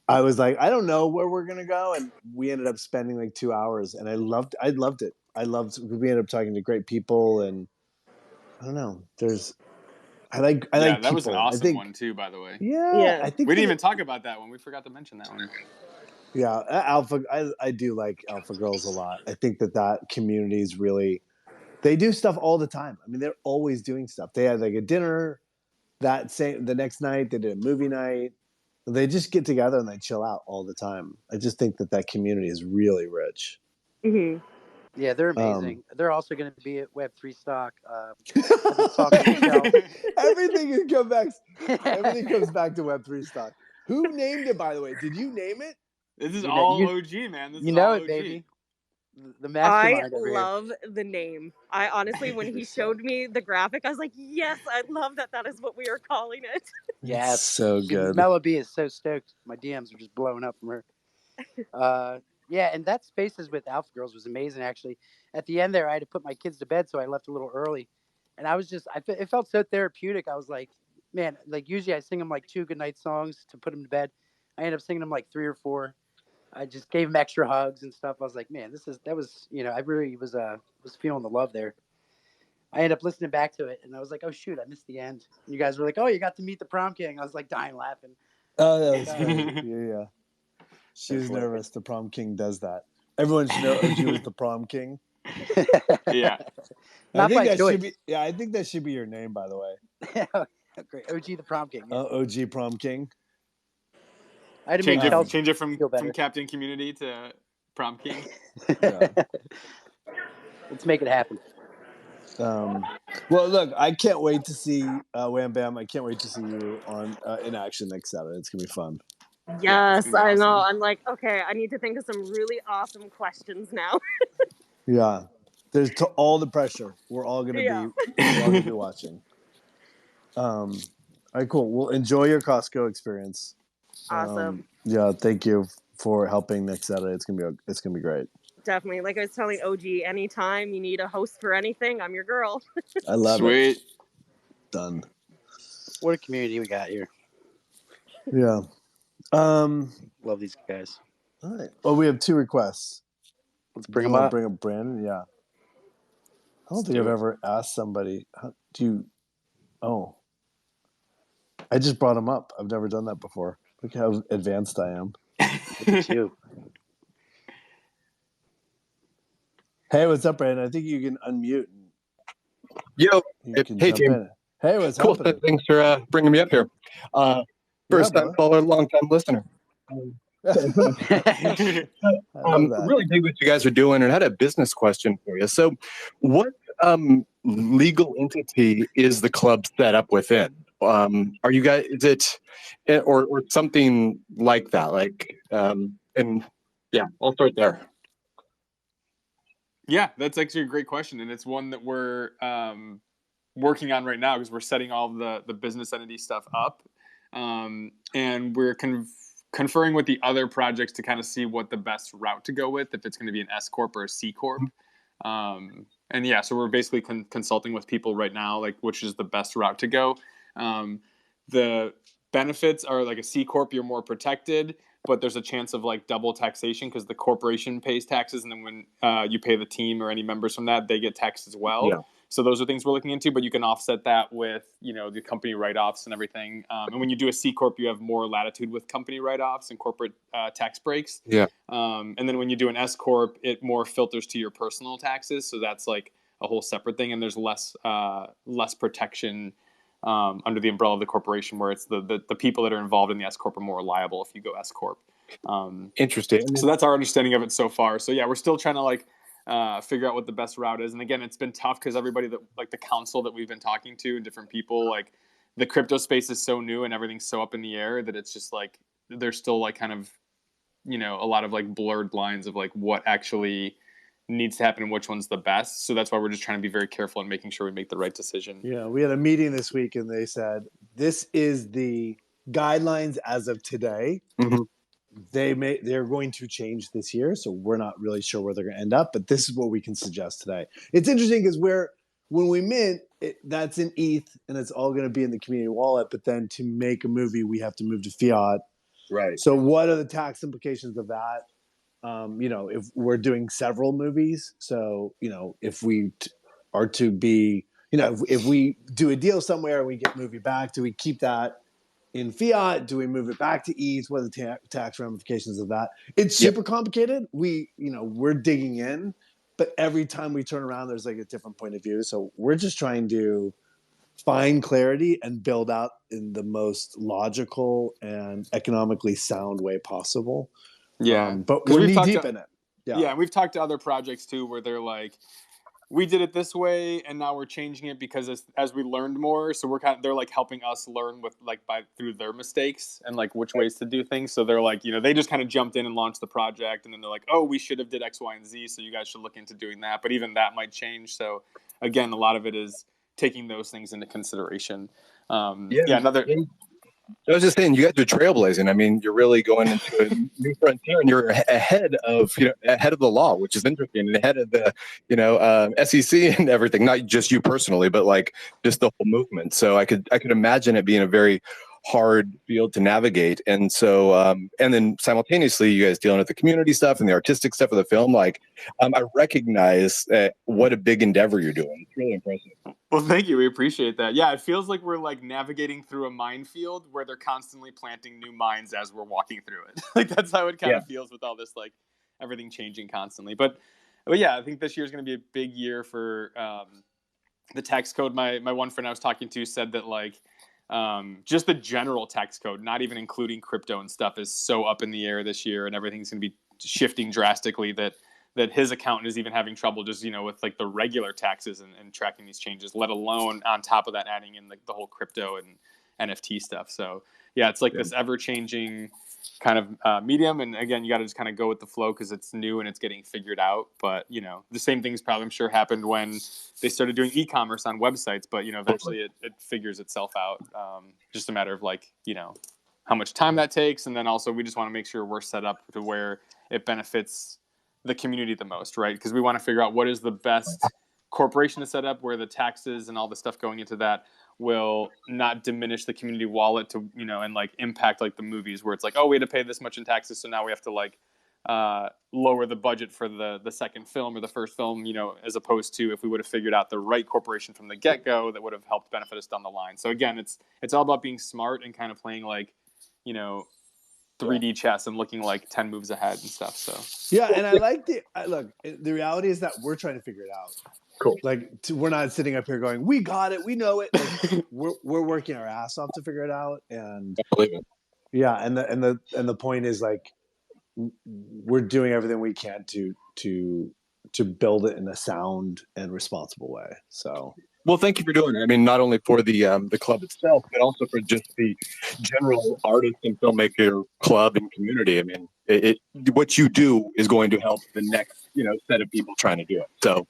I was like, I don't know where we're gonna go, and we ended up spending like 2 hours, and I loved it. We ended up talking to great people, and I don't know. I like that people. was an I awesome think, one too, by the way. yeah, Yeah. I think We didn't even talk about that one. We forgot to mention that one. yeah, Alpha. I do like Alpha Girls a lot. I think that community is really. They do stuff all the time. I mean, they're always doing stuff. They had like a dinner the next night. They did a movie night. They just get together and they chill out all the time. I just think that community is really rich. Hmm. Yeah, they're amazing. They're also going to be at Web3 Stock. I've been talking to Michelle. Everything comes back to Web3 Stock. Who named it, by the way? Did you name it? This is You know, all OG, man. This you is know all it, OG. baby. The I mastermind over here. love the name. I honestly, when he showed me the graphic, I was like, yes, I love that. That is what we are calling it. Yeah, so good. Mela B is so stoked. My DMs are just blowing up from her. Yeah, and that Spaces with Alpha Girls was amazing. Actually, at the end there, I had to put my kids to bed, so I left a little early, and I was it felt so therapeutic. I was like, man, like usually I sing them like 2 goodnight songs to put them to bed. I ended up singing them like 3 or 4. I just gave them extra hugs and stuff. I was like, man, that was I really was feeling the love there. I ended up listening back to it, and I was like, oh shoot, I missed the end. And you guys were like, oh, you got to meet the prom king. I was like dying laughing. Oh, that was funny. Yeah. She was nervous. The prom king does that. Everyone should know OG was the prom king. Yeah. Not by choice. Should be. Yeah, I think that should be your name, by the way. Great, OG the prom king. Yeah. OG prom king. I had to change it from Captain Community to prom king. Yeah. Let's make it happen. Well, look, I can't wait to see Wham Bam. I can't wait to see you on in action next Saturday. It's gonna be fun. Yes, I know. I'm like, okay, I need to think of some really awesome questions now. Yeah, there's all the pressure. We're all gonna be watching. All right, cool. Well, enjoy your Costco experience. Awesome. Yeah, thank you for helping next Saturday. It's gonna be great. Definitely. Like I was telling OG, anytime you need a host for anything, I'm your girl. I love it. Sweet. Done. What a community we got here. Yeah. Love these guys. All right. Well, we have 2 requests. Let's bring them up. Bring up Brandon. Yeah. I don't think I've ever asked somebody. Oh, I just brought him up. I've never done that before. Look how advanced I am. Look at you. Hey, what's up, Brandon? I think you can unmute. Yo, hey, team. Hey, what's happening? Thanks for bringing me up here. First time caller, long time listener. Really dig what you guys are doing, and I had a business question for you. So, what legal entity is the club set up within? Are you guys? Is it or something like that? Like, and yeah, I'll start there. Yeah, that's actually a great question, and it's one that we're working on right now because we're setting all the business entity stuff up, and we're conferring with the other projects to kind of see what the best route to go with, if it's going to be an S corp or a C corp. And yeah, so we're basically consulting with people right now, like which is the best route to go. The benefits are like a C corp, you're more protected, but there's a chance of like double taxation because the corporation pays taxes, and then when you pay the team or any members from that, they get taxed as well. Yeah. So those are things we're looking into, but you can offset that with, the company write-offs and everything. And when you do a C corp, you have more latitude with company write-offs and corporate tax breaks. Yeah. And then when you do an S corp, it more filters to your personal taxes. So that's like a whole separate thing, and there's less protection under the umbrella of the corporation, where it's the people that are involved in the S corp are more liable if you go S corp. Interesting. So that's our understanding of it so far. So yeah, we're still trying to figure out what the best route is. And again, it's been tough because everybody that like the council that we've been talking to, different people, like the crypto space is so new and everything's so up in the air that it's just like there's still like kind of a lot of like blurred lines of like what actually needs to happen and which one's the best. So that's why we're just trying to be very careful in making sure we make the right decision. Yeah, we had a meeting this week and they said this is the guidelines as of today. Mm-hmm. They're going to change this year, so we're not really sure where they're going to end up, but this is what we can suggest today. It's interesting because when we mint, that's in ETH and it's all going to be in the community wallet, but then to make a movie we have to move to fiat. Right. So what are the tax implications of that? If we're doing several movies, so if we are to be, if we do a deal somewhere and we get movie back, do we keep that in fiat? Do we move it back to E's? What are the tax ramifications of that? It's super complicated. We're digging in, but every time we turn around, there's like a different point of view. So we're just trying to find clarity and build out in the most logical and economically sound way possible. Yeah. But we're knee deep in it. Yeah, and we've talked to other projects too where they're like, we did it this way and now we're changing it because as we learned more, so they're like helping us learn with through their mistakes and like which ways to do things. So they're like, they just kind of jumped in and launched the project, and then they're like, oh, we should have did X, Y, and Z, so you guys should look into doing that. But even that might change. So again, a lot of it is taking those things into consideration. I was just saying, you guys are trailblazing. I mean, you're really going into a new frontier, and you're ahead of the law, which is interesting, and ahead of the SEC and everything. Not just you personally, but like just the whole movement. So I could imagine it being a very hard field to navigate. And so and then simultaneously, you guys dealing with the community stuff and the artistic stuff of the film. Like, I recognize what a big endeavor you're doing. It's really impressive. Well, thank you. We appreciate that. Yeah, it feels like we're like navigating through a minefield where they're constantly planting new mines as we're walking through it. Like that's how it kind of feels with all this, like everything changing constantly. But yeah, I think this year is going to be a big year for the tax code. My one friend I was talking to said that like just the general tax code, not even including crypto and stuff, is so up in the air this year, and everything's going to be shifting drastically that his accountant is even having trouble just, with like the regular taxes and tracking these changes, let alone on top of that adding in the whole crypto and NFT stuff. So yeah, it's like this ever changing kind of medium. And again, you got to just kind of go with the flow because it's new and it's getting figured out. But, the same things probably I'm sure happened when they started doing e-commerce on websites, but, eventually it figures itself out. Just a matter of like, how much time that takes. And then also we just want to make sure we're set up to where it benefits the community the most, right? Because we want to figure out what is the best corporation to set up where the taxes and all the stuff going into that will not diminish the community wallet to, and like impact like the movies where it's like, oh, we had to pay this much in taxes, so now we have to like lower the budget for the second film or the first film, as opposed to if we would have figured out the right corporation from the get-go that would have helped benefit us down the line. So again, it's all about being smart and kind of playing like, 3D chess and looking like 10 moves ahead and stuff. So yeah, and I like the reality is that we're trying to figure it out. Cool. Like we're not sitting up here going, we got it, we know it. Like, we're working our ass off to figure it out, and I believe it. Yeah, and the point is like we're doing everything we can to build it in a sound and responsible way. So. Well, thank you for doing it. I mean, not only for the club itself, but also for just the general artist and filmmaker club and community. I mean, what you do is going to help the next set of people trying to do it. So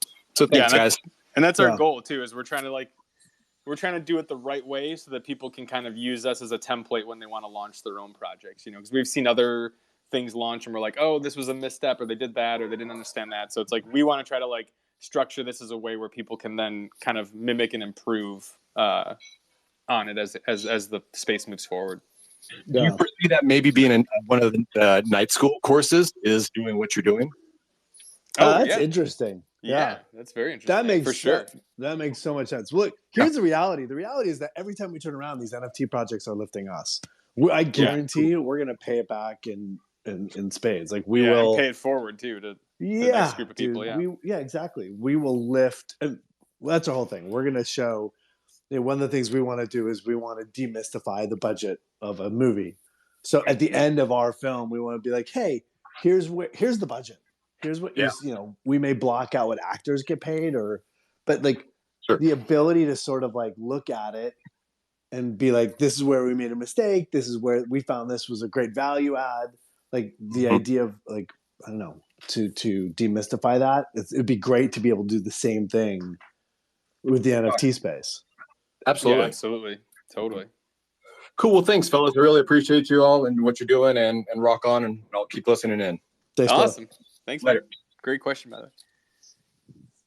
thanks, guys. And that's our goal too. Is we're trying to do it the right way so that people can kind of use us as a template when they want to launch their own projects. Because we've seen other things launch and we're like, oh, this was a misstep, or they did that, or they didn't understand that. So it's like we want to try to like structure this as a way where people can then kind of mimic and improve on it as the space moves forward. Do you foresee that maybe being one of the night school courses is doing what you're doing? That's interesting. Yeah, that's very interesting. That makes for sure. That makes so much sense. Look, here's the reality. The reality is that every time we turn around, these NFT projects are lifting us. I guarantee you, we're going to pay it back in spades. Like we will and pay it forward too to the next group of people. Exactly. We will lift. And that's our whole thing. We're going to show. One of the things we want to do is we want to demystify the budget of a movie. So at the end of our film, we want to be like, hey, here's the budget. Here's what we may block out what actors get paid, but like the ability to sort of like look at it and be like, this is where we made a mistake. This is where we found this was a great value add. Like the idea of like, I don't know, to demystify that. It'd be great to be able to do the same thing with the NFT space. Absolutely. Yeah, absolutely. Totally. Cool. Well, thanks, fellas. I really appreciate you all and what you're doing, and rock on, and I'll keep listening in. Thanks, awesome. Bro. Thanks, later. Man. Great question, by the way.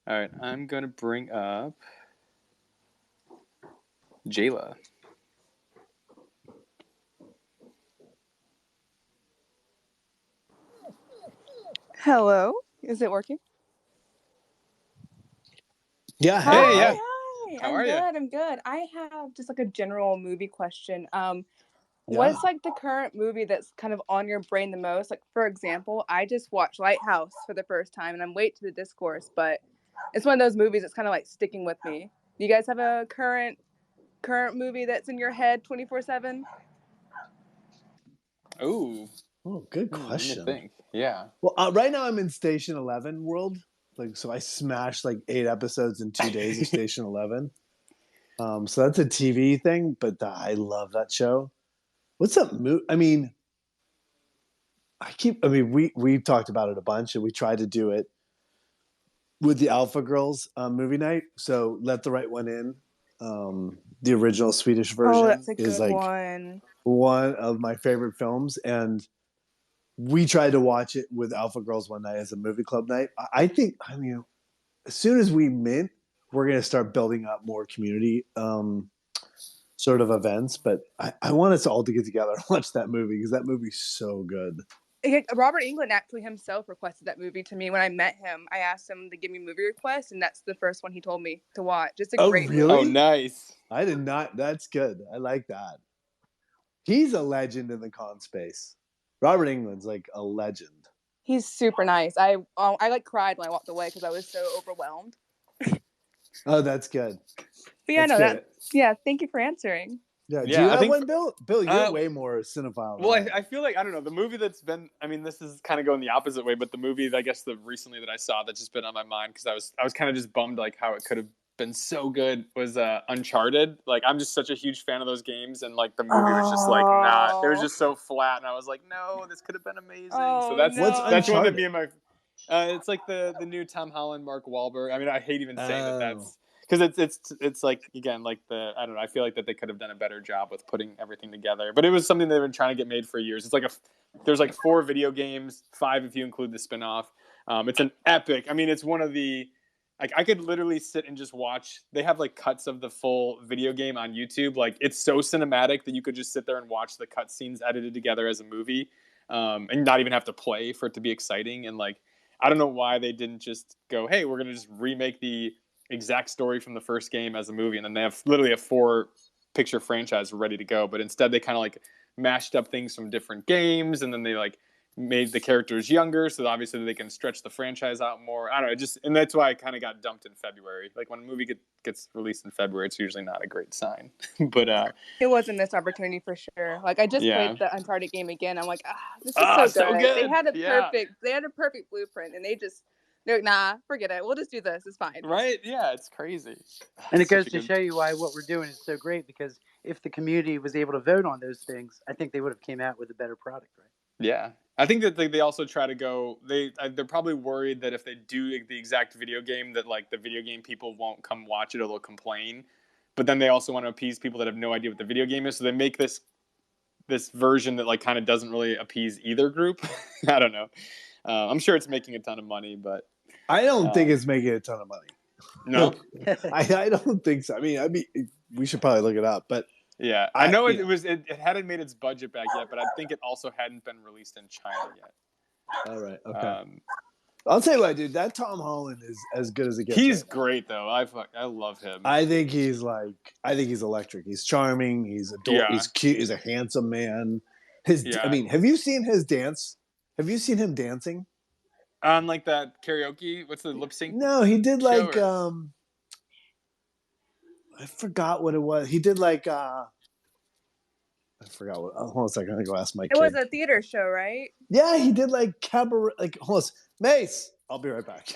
All right, I'm going to bring up Jayla. Hello. Is it working? Yeah. Hi. Hey, yeah. Hi. How I'm are good. ya? I'm good. I have just like a general movie question. Yeah. What's like the current movie that's kind of on your brain the most? Like, for example, I just watched Lighthouse for the first time, and I'm late to the discourse, but it's one of those movies that's kind of like sticking with me. You guys have a current movie that's in your head 24/7? Ooh. Oh, good Let me question. think. Yeah. Well, right now I'm in Station 11 world. Like, so I smashed like 8 episodes in 2 days of Station 11. So that's a TV thing, but I love that show. What's up? I mean, we've talked about it a bunch, and we tried to do it with the Alpha Girls movie night. So Let the Right One In, the original Swedish version, that's a is good like one of my favorite films, and we tried to watch it with Alpha Girls one night as a movie club night. I think, as soon as we mint, we're going to start building up more community sort of events. But I want us all to get together and watch that movie because that movie's so good. Robert Englund actually himself requested that movie to me when I met him. I asked him to give me movie requests, and that's the first one he told me to watch. It's a great really? Oh, movie. nice. I did not. That's good. I like that. He's a legend in the con space. Robert Englund's like a legend. He's super nice. I like cried when I walked away because I was so overwhelmed. Oh, that's good. But yeah, That's good. Thank you for answering. Yeah. Do Yeah, you I have think one, Bill? Bill, you're way more cinephile. Well, than I feel like, I don't know, the movie that's been, I mean, this is kind of going the opposite way, but the movie, I guess, recently that I saw that's just been on my mind because I was kind of just bummed like how it could have been so good was Uncharted. Like, I'm just such a huge fan of those games, and like the movie was just like not, it was just so flat, and I was like, no, this could have been amazing. So What's that's one that Uncharted? me and my, it's like the new Tom Holland, Mark Wahlberg. I mean, I hate even saying that that's, because it's like, again, like I don't know, I feel like that they could have done a better job with putting everything together, but it was something they've been trying to get made for years. It's like there's like 4 video games, 5 if you include the spin-off. It's an epic, I mean, it's one of the, like, I could literally sit and just watch. They have like cuts of the full video game on YouTube. Like, it's so cinematic that you could just sit there and watch the cutscenes edited together as a movie, and not even have to play for it to be exciting. And like, I don't know why they didn't just go, hey, we're gonna just remake the exact story from the first game as a movie, and then they have literally a 4-picture franchise ready to go. But instead, they kind of like mashed up things from different games, and then they like made the characters younger, so obviously they can stretch the franchise out more. I don't know, and that's why I kind of got dumped in February. Like, when a movie gets released in February, it's usually not a great sign. But it wasn't this opportunity for sure. Like, I just played the Uncharted game again. I'm like, this is so good. They had a perfect blueprint, and they're like, nah, forget it. We'll just do this. It's fine. Right? Yeah, it's crazy. And it goes to show you why what we're doing is so great, because if the community was able to vote on those things, I think they would have came out with a better product, right? Yeah. I think that they also try to go, they're probably worried that if they do the exact video game, that like the video game people won't come watch it or they'll complain. But then they also want to appease people that have no idea what the video game is, so they make this version that like kind of doesn't really appease either group. I don't know. I'm sure it's making a ton of money, but I don't think it's making a ton of money. No, I don't think so. I mean, we should probably look it up, but yeah, I know it hadn't made its budget back yet, but I think it also hadn't been released in China yet. All right, okay. I'll tell you what, dude. That Tom Holland is as good as it gets. He's great, though. I love him. I think he's electric. He's charming. He's adorable. Yeah. He's cute. He's a handsome man. I mean, have you seen his dance? Have you seen him dancing? On like that karaoke? What's the lip sync? No, he did like I forgot what it was. He did like I forgot what. Hold on a second. I'm gonna go ask my kid. It was a theater show, right? Yeah, he did like cabaret. Like, hold on, Mace. I'll be right back.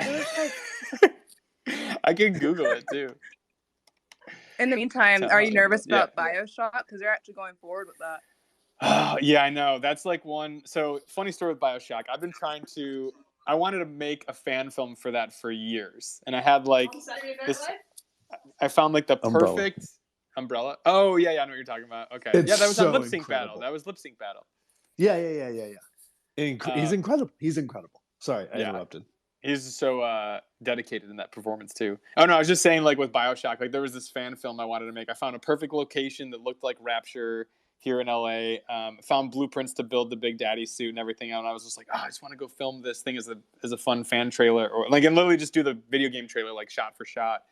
I can Google it too. In the meantime, are you nervous about BioShock? Because they're actually going forward with that. Yeah, I know. That's like one. So, funny story with BioShock. I wanted to make a fan film for that for years, and I had like this. I found like the perfect umbrella. Oh yeah, I know what you're talking about. Okay, yeah, that was on Lip Sync Battle. That was Lip Sync Battle. Yeah. He's incredible. He's incredible. Sorry, I interrupted. He's so dedicated in that performance too. Oh no, I was just saying, like with BioShock, like there was this fan film I wanted to make. I found a perfect location that looked like Rapture. here in LA. Found blueprints to build the Big Daddy suit and everything out. And I was just like, I just want to go film this thing as a fun fan trailer, or like, and literally just do the video game trailer, like shot for shot.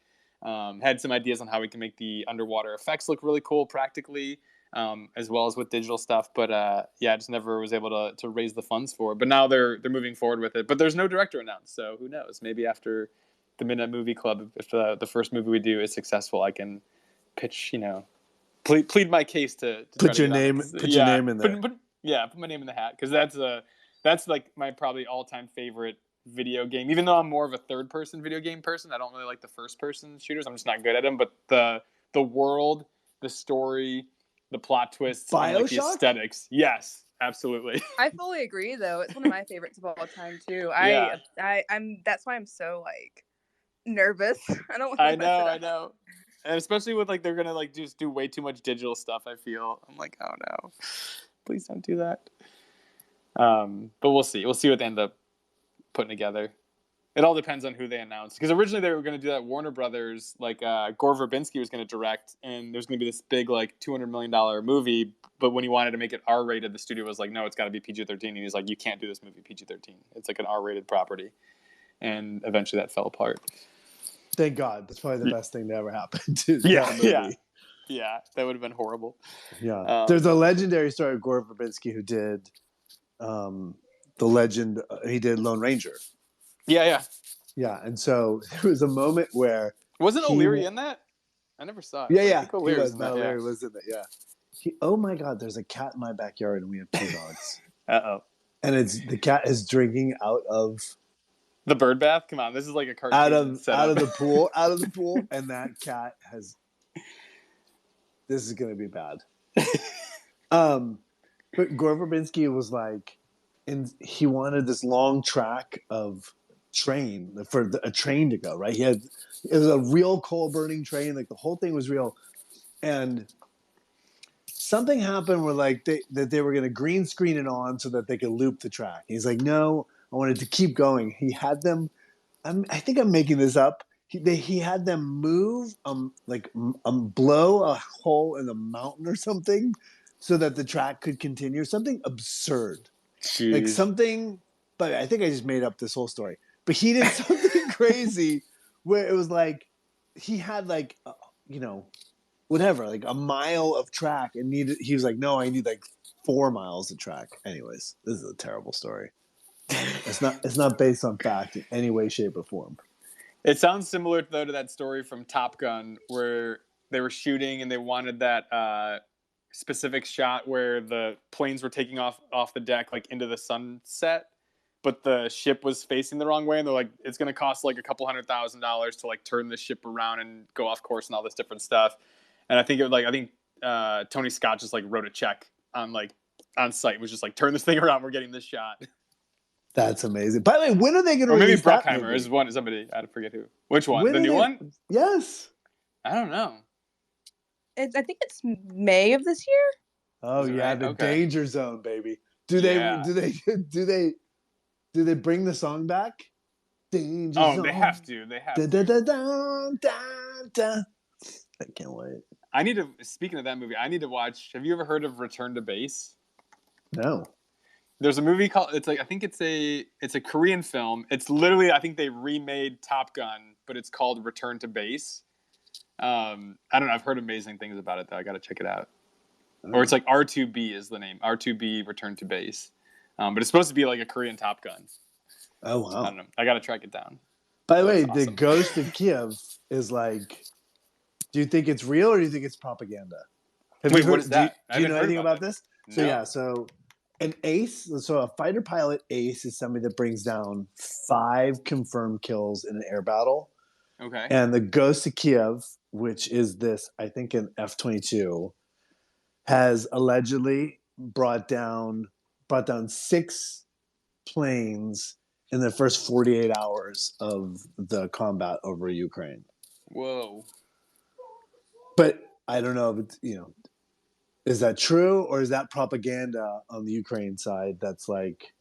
Had some ideas on how we can make the underwater effects look really cool practically, as well as with digital stuff. But I just never was able to raise the funds for it. But now they're moving forward with it. But there's no director announced, so who knows? Maybe after the Midnight Movie Club, if the first movie we do is successcul, I can pitch, plead my case to put your name your name in there. Put my name in the hat, because that's like my probably all-time favorite video game. Even though I'm more of a third-person video game person, I don't really like the first-person shooters. I'm just not good at them. But the world, the story, the plot twists, and like the aesthetics, yes, absolutely. I fully agree, though. It's one of my favorites of all time too. I'm that's why I'm so like nervous. I don't want to mess it up. I know. And especially with like they're gonna like just do way too much digital stuff. I feel I'm like, oh no, please don't do that. But we'll see. We'll see what they end up putting together. It all depends on who they announce. Because originally they were going to do that Warner Brothers, like Gore Verbinski was going to direct, and there's going to be this big like $200 million movie. But when he wanted to make it R-rated, the studio was like, no, it's got to be PG-13. And he's like, you can't do this movie PG-13. It's like an R-rated property. And eventually that fell apart. Thank God. That's probably the best thing to ever happen to that movie. Yeah, that would have been horrible. Yeah. There's a legendary story of Gore Verbinski who did the legend. He did Lone Ranger. Yeah. And so there was a moment where wasn't O'Leary in that? I never saw it. Yeah. O'Leary was in that. O'Leary was in it. Yeah. Oh my God! There's a cat in my backyard, and we have 2 dogs. Uh-oh. And the cat is drinking out of the bird bath. Come on, this is like a cartoon. Out of the pool, and that cat has. This is gonna be bad. But Gore Verbinski was like, and he wanted this long track of train for a train to go, right? It was a real coal burning train, like the whole thing was real, and something happened where like they were going to green screen it on so that they could loop the track. He's like, no, I wanted to keep going. He had them. I think I'm making this up. He had them move blow a hole in the mountain or something so that the track could continue. Something absurd. Jeez. Like something, but I think I just made up this whole story. But he did something crazy where it was like he had like whatever, like a mile of track, and he was like, no, I need like 4 miles of track. Anyways, this is a terrible story. It's not based on fact in any way, shape, or form. It sounds similar though to that story from Top Gun where they were shooting and they wanted that specific shot where the planes were taking off the deck like into the sunset, but the ship was facing the wrong way, and they're like, it's going to cost like $200,000 to like turn the ship around and go off course and all this different stuff. And I think Tony Scott just like wrote a check on site, was just like, turn this thing around, we're getting this shot. That's amazing. By the way, when are they going to release maybe Bruckheimer is one. Somebody, I forget who. Which one? The new one? Yes. I don't know. I think it's May of this year. Oh yeah, the Danger Zone, baby. Do they bring the song back? Danger Zone. They have to. Da, da, da, da, da, da. I can't wait. Speaking of that movie, I need to watch. Have you ever heard of Return to Base? No. There's a movie called. It's a Korean film. It's literally, I think they remade Top Gun, but it's called Return to Base. I don't know. I've heard amazing things about it though. I got to check it out. Or it's like R2B is the name. R2B Return to Base. But it's supposed to be like a Korean Top Gun. Oh wow. I don't know. I got to track it down. By the way, awesome. The Ghost of Kiev is like. Do you think it's real or do you think it's propaganda? Wait, what is that? Do you know anything about this? No. So an ace, a fighter pilot ace is somebody that brings down 5 confirmed kills in an air battle. Okay. And the Ghost of Kiev, which is this, I think an F-22, has allegedly brought down 6 planes in the first 48 hours of the combat over Ukraine. Whoa. But I don't know if is that true or is that propaganda on the Ukraine side? That's like,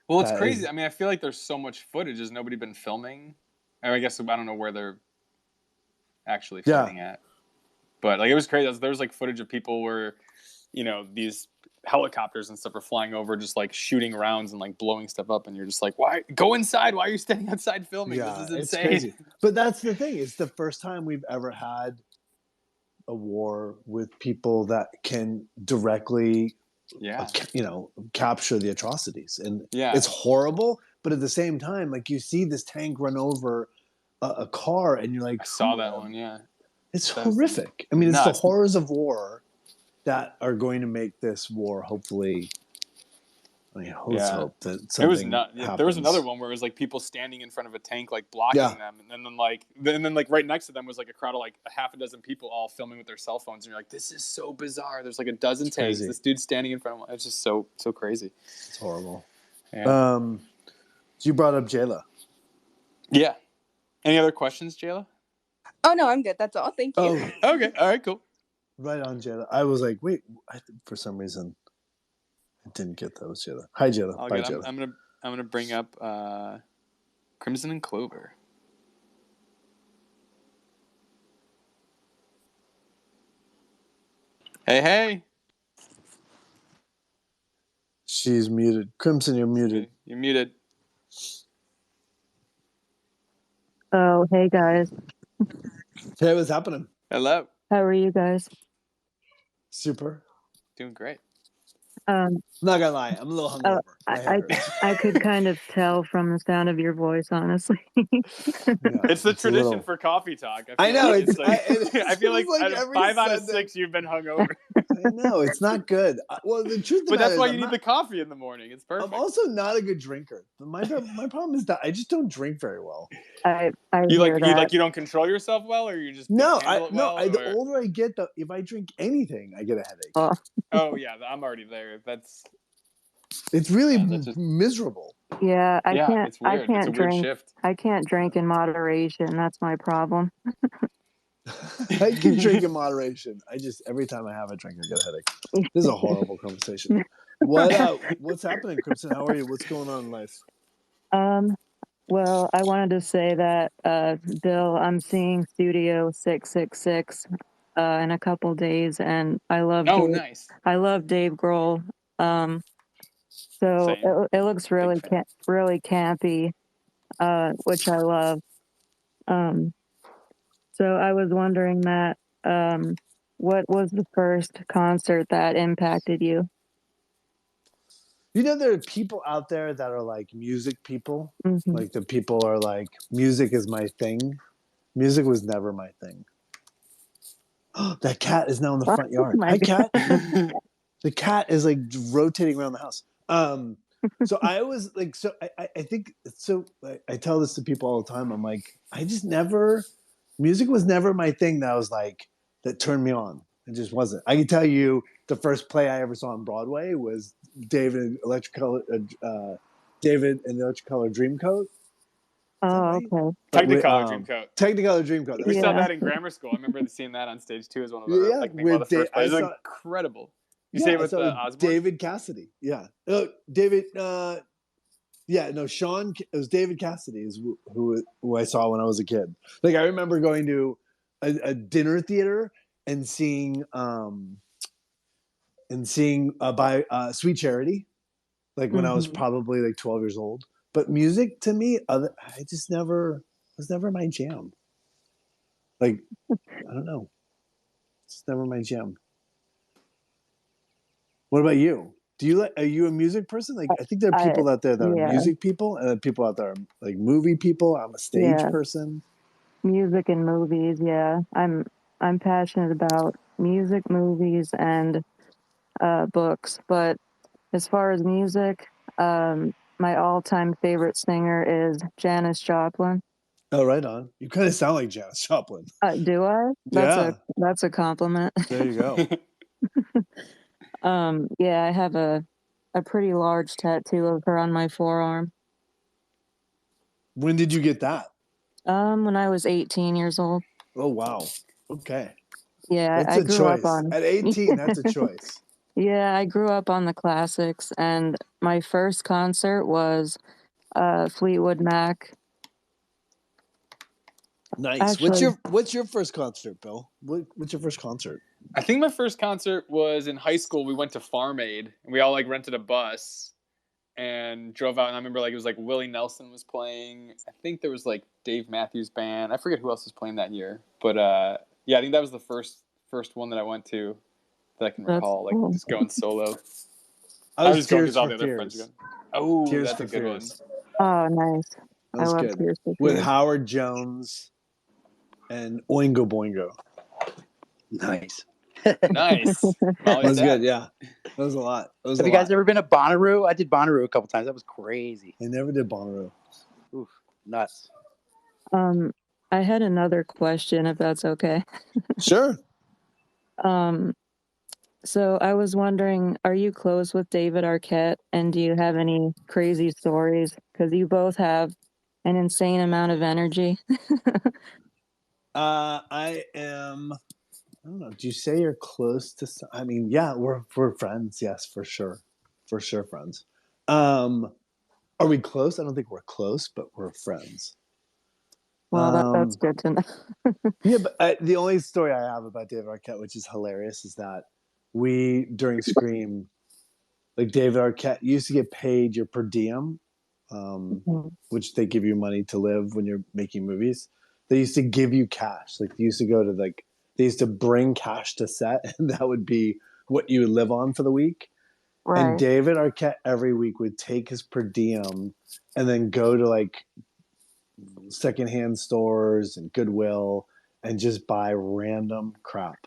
well, it's crazy. I mean, I feel like there's so much footage. Has nobody been filming? I guess I don't know where they're actually filming at. But like it was crazy. There was like footage of people where, you know, these helicopters and stuff are flying over, just like shooting rounds and like blowing stuff up, and you're just like, why go inside? Why are you standing outside filming? Yeah, This is insane. it's crazy. But that's the thing. It's the first time we've ever had a war with people that can directly, you know, capture the atrocities, and it's horrible. But at the same time, like you see this tank run over a car, and you're like, I saw that one. Yeah, it's horrific. I mean, it's the horrors of war that are going to make this war hopefully. I mean, let's hope that something happens. There was another one where it was like people standing in front of a tank, like blocking them, and then like right next to them was like a crowd of like a half a dozen people all filming with their cell phones, and you're like, this is so bizarre. There's like a dozen tanks. Crazy. This dude's standing in front of them. It's just so crazy. It's horrible. Yeah. You brought up Jayla. Yeah. Any other questions, Jayla? Oh no, I'm good. That's all. Thank you. Oh, okay. All right. Cool. Right on, Jayla. I was like, wait. For some reason, I didn't get those, Jayla. Hi, Jayla. Bye, Jayla. I'm gonna bring up Crimson and Clover. Hey. She's muted. Crimson, you're muted. You're muted. Oh, hey guys. Hey, what's happening? Hello. How are you guys? Super. Doing great. Not gonna lie, I'm a little hungover. I could kind of tell from the sound of your voice, honestly. It's the tradition for coffee talk. I know. I feel like 5 out of 6 you've been hungover. I know it's not good. Well, the truth, but that's why you need the coffee in the morning. It's perfect. I'm also not a good drinker. My problem is that I just don't drink very well. You don't control yourself well, or you just The older I get, if I drink anything, I get a headache. Oh yeah, I'm already there. It's really miserable. Yeah, it's weird. I can't it's a drink. Weird shift. I can't drink in moderation. That's my problem. I can drink in moderation. Every time I have a drink, I get a headache. This is a horrible conversation. What's happening, Crimson? How are you? What's going on in life? Well, I wanted to say that, Bill, I'm seeing Studio 666 in a couple days, and I love. Nice. I love Dave Grohl. So it looks really campy, which I love. So I was wondering that, what was the first concert that impacted you? You know, there are people out there that are like music people. Mm-hmm. Like the people are like, music is my thing. Music was never my thing. That cat is now in the front yard. Hi, cat. The cat is like rotating around the house. So I was like, I think so. I tell this to people all the time. I'm like, music was never my thing. That was like that turned me on. It just wasn't. I can tell you the first play I ever saw on Broadway was David and the Electric Color Dreamcoat. Oh, okay. Technicolor Dreamcoat. Technicolor Dreamcoat. We saw that in grammar school. I remember seeing that on stage too as one of the one of the first plays. It was incredible. You say it with Osborne? David Cassidy. Yeah. Sean. It was David Cassidy is who I saw when I was a kid. Like I remember going to a dinner theater and seeing Sweet Charity, like when I was probably like 12 years old. But music to me, was never my jam. Like I don't know, it's never my jam. What about you? Are you a music person? Like I think there are people out there that are music people, and then people out there are like movie people. I'm a stage person. Music and movies, yeah. I'm passionate about music, movies, and books. But as far as music, my all-time favorite singer is Janis Joplin. Oh, right on. You kind of sound like Janis Joplin. Do I? That's a compliment. There you go. I have a pretty large tattoo of her on my forearm. When did you get that? When I was 18 years old. Oh, wow. Okay. Yeah, that's I grew choice. up on. At 18, that's a choice. Yeah, I grew up on the classics, and my first concert was Fleetwood Mac. Nice. Actually, What's your first concert, Bill? What's your first concert? I think my first concert was in high school. We went to Farm Aid, and we all like rented a bus and drove out. And I remember like it was like Willie Nelson was playing. I think there was like Dave Matthews Band. I forget who else was playing that year, but yeah, I think that was the first one that I went to that I can that's recall. Like cool. just going solo. I I was was just going Tears because all for the other friends were Fears. going. Oh, Tears that's for a good Fears. Oh, nice. That I was love good. Tears for With Fears. Howard Jones and Oingo Boingo. Nice. Nice. That Molly's was dad. good, yeah. That was a lot. That was Have a you guys lot. ever been to Bonnaroo? I did Bonnaroo a couple times. That was crazy. I never did Bonnaroo. Oof, nuts. I had another question, if that's okay. Sure. So I was wondering, are you close with David Arquette, and do you have any crazy stories? Because you both have an insane amount of energy. I am. I don't know. Do you say you're close to? I mean, yeah, we're friends. Yes, for sure, friends. Are we close? I don't think we're close, but we're friends. Well, that's good to know. Yeah, but the only story I have about David Arquette, which is hilarious, is that we during Scream, like David Arquette used to get paid your per diem, which they give you money to live when you're making movies. They used to give you cash. Like they used to go to they used to bring cash to set, and that would be what you would live on for the week. And Right. David Arquette every week would take his per diem and then go to like secondhand stores and Goodwill and just buy random crap.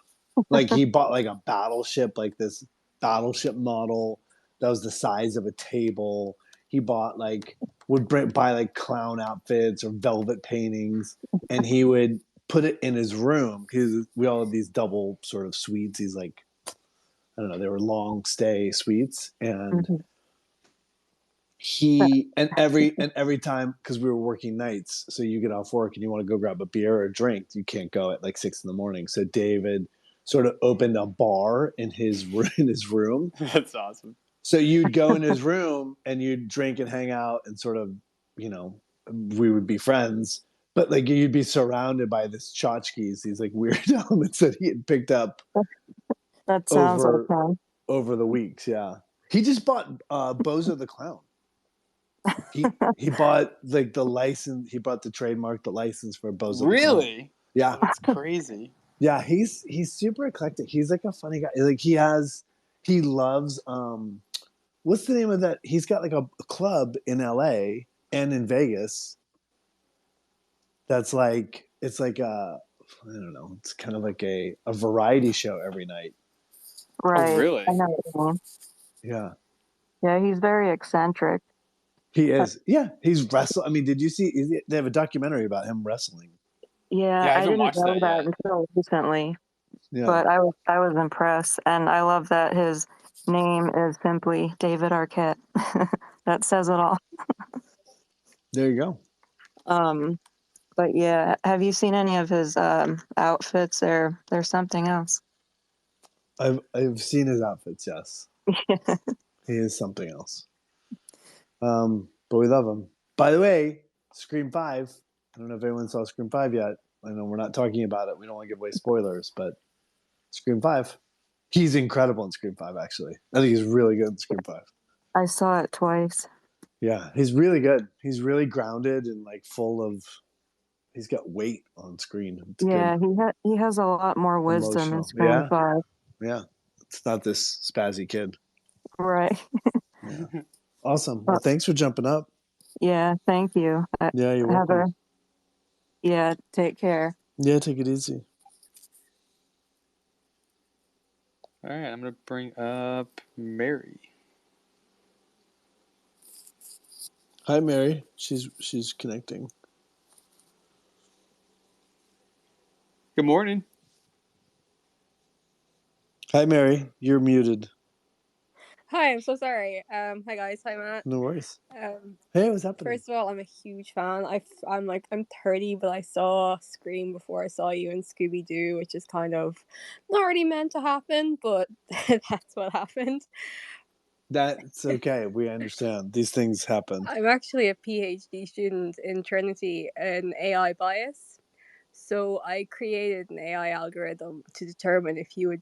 Like he bought like a battleship, like this battleship model that was the size of a table. He bought like buy like clown outfits or velvet paintings, and he would put it in his room because we all had these double sort of suites. He's like, I don't know, they were long stay suites, and every time, because we were working nights, so you get off work and you want to go grab a beer or a drink, you can't go at like 6 a.m. So David sort of opened a bar in his room. That's awesome. So you'd go in his room and you'd drink and hang out and sort of, we would be friends, but like you'd be surrounded by this tchotchkes, these like weird elements that he had picked up That sounds like fun. over the weeks. Yeah, he just bought Bozo the Clown. He bought like the license. He bought the trademark, the license for Bozo. Really? Yeah, that's crazy. Yeah, he's super eclectic. He's like a funny guy. Like he loves what's the name of that? He's got like a club in LA and in Vegas. That's like it's like I don't know. It's kind of like a variety show every night. Right. Oh, really? I know what you mean. Yeah. Yeah, he's very eccentric. He is. Yeah, he's wrestle. I mean, did you see? They have a documentary about him wrestling. Yeah, I didn't know that until recently. Yeah. But I was impressed, and I love that his name is simply David Arquette. That says it all. There you go. But yeah, have you seen any of his outfits? They're something else. I've seen his outfits. Yes, he is something else. But we love him. By the way, Scream 5. I don't know if anyone saw Scream 5 yet. I know we're not talking about it. We don't want to give away spoilers, but Scream 5. He's incredible in Scream 5, actually. I think he's really good in Scream 5. I saw it twice. Yeah, he's really good. He's really grounded and like full of. He's got weight on screen. It's yeah, good. he has a lot more wisdom in Scream 5. Yeah, it's not this spazzy kid. Right. Yeah. Awesome. Well, thanks for jumping up. Yeah, thank you. Yeah, you're welcome. Yeah, take care. Yeah, take it easy. All right, I'm going to bring up Mary. Hi, Mary. She's connecting. Good morning. Hi, Mary. You're muted. Hi, I'm so sorry. Hi guys, hi Matt. No worries. Hey, what's happening? First of all, I'm a huge fan. I'm 30, but I saw Scream before I saw you in Scooby Doo, which is kind of not really meant to happen, but that's what happened. That's okay. We understand. These things happen. I'm actually a PhD student in Trinity in AI bias. So I created an AI algorithm to determine if you would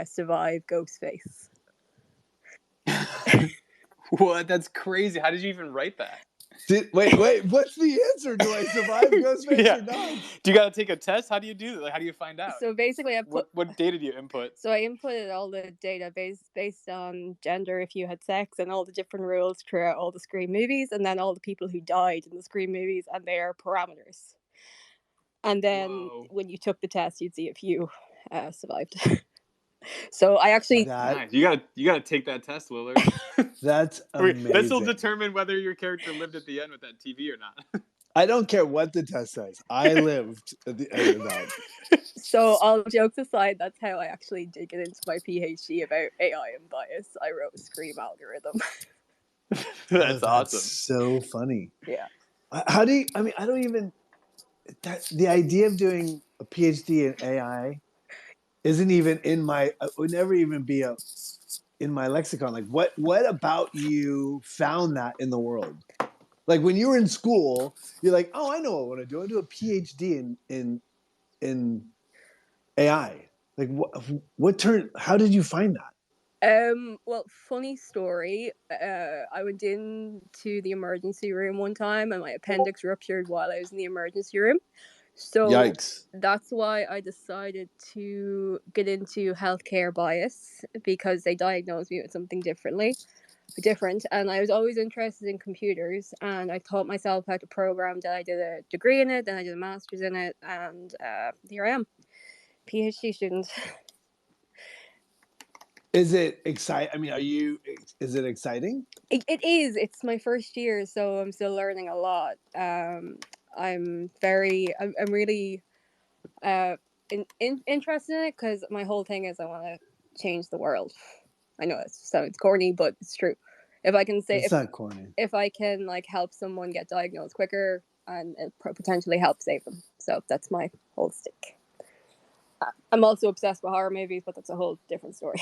survive Ghostface. What? That's crazy. How did you even write that? Wait, what's the answer? Do I survive Ghostface or not? Do you got to take a test? How do you do that? Like, how do you find out? So basically, what data do you input? So I inputted all the data based on gender, if you had sex, and all the different rules throughout all the Scream movies, and then all the people who died in the Scream movies and their parameters. And then when you took the test, you'd see if you survived. So I actually nice. You gotta take that test, Willard. That's amazing. This will determine whether your character lived at the end with that TV or not. I don't care what the test says. I lived at the end of that. So all jokes aside, that's how I actually did get into my PhD about AI and bias. I wrote a Scream algorithm. That's awesome. So funny. Yeah. How do you? I mean, I don't even. The idea of doing a PhD in AI isn't even in my. Would never even be in my lexicon. Like, what about you found that in the world? Like when you were in school, you're like, oh, I know what I want to do. I want to do a PhD in AI. Like what turn? How did you find that? Well, funny story. I went into the emergency room one time and my appendix ruptured while I was in the emergency room. So yikes. That's why I decided to get into healthcare bias, because they diagnosed me with something different. And I was always interested in computers, and I taught myself how to program. Then I did a degree in it, then I did a master's in it, and here I am, PhD student. Is it exciting? I mean, is it exciting? It is. It's my first year, so I'm still learning a lot. I'm really interested in it, because my whole thing is I want to change the world. I know it sounds corny, but it's true. If I can say it's not corny. If I can help someone get diagnosed quicker and potentially help save them, so that's my whole stick. I'm also obsessed with horror movies, but that's a whole different story.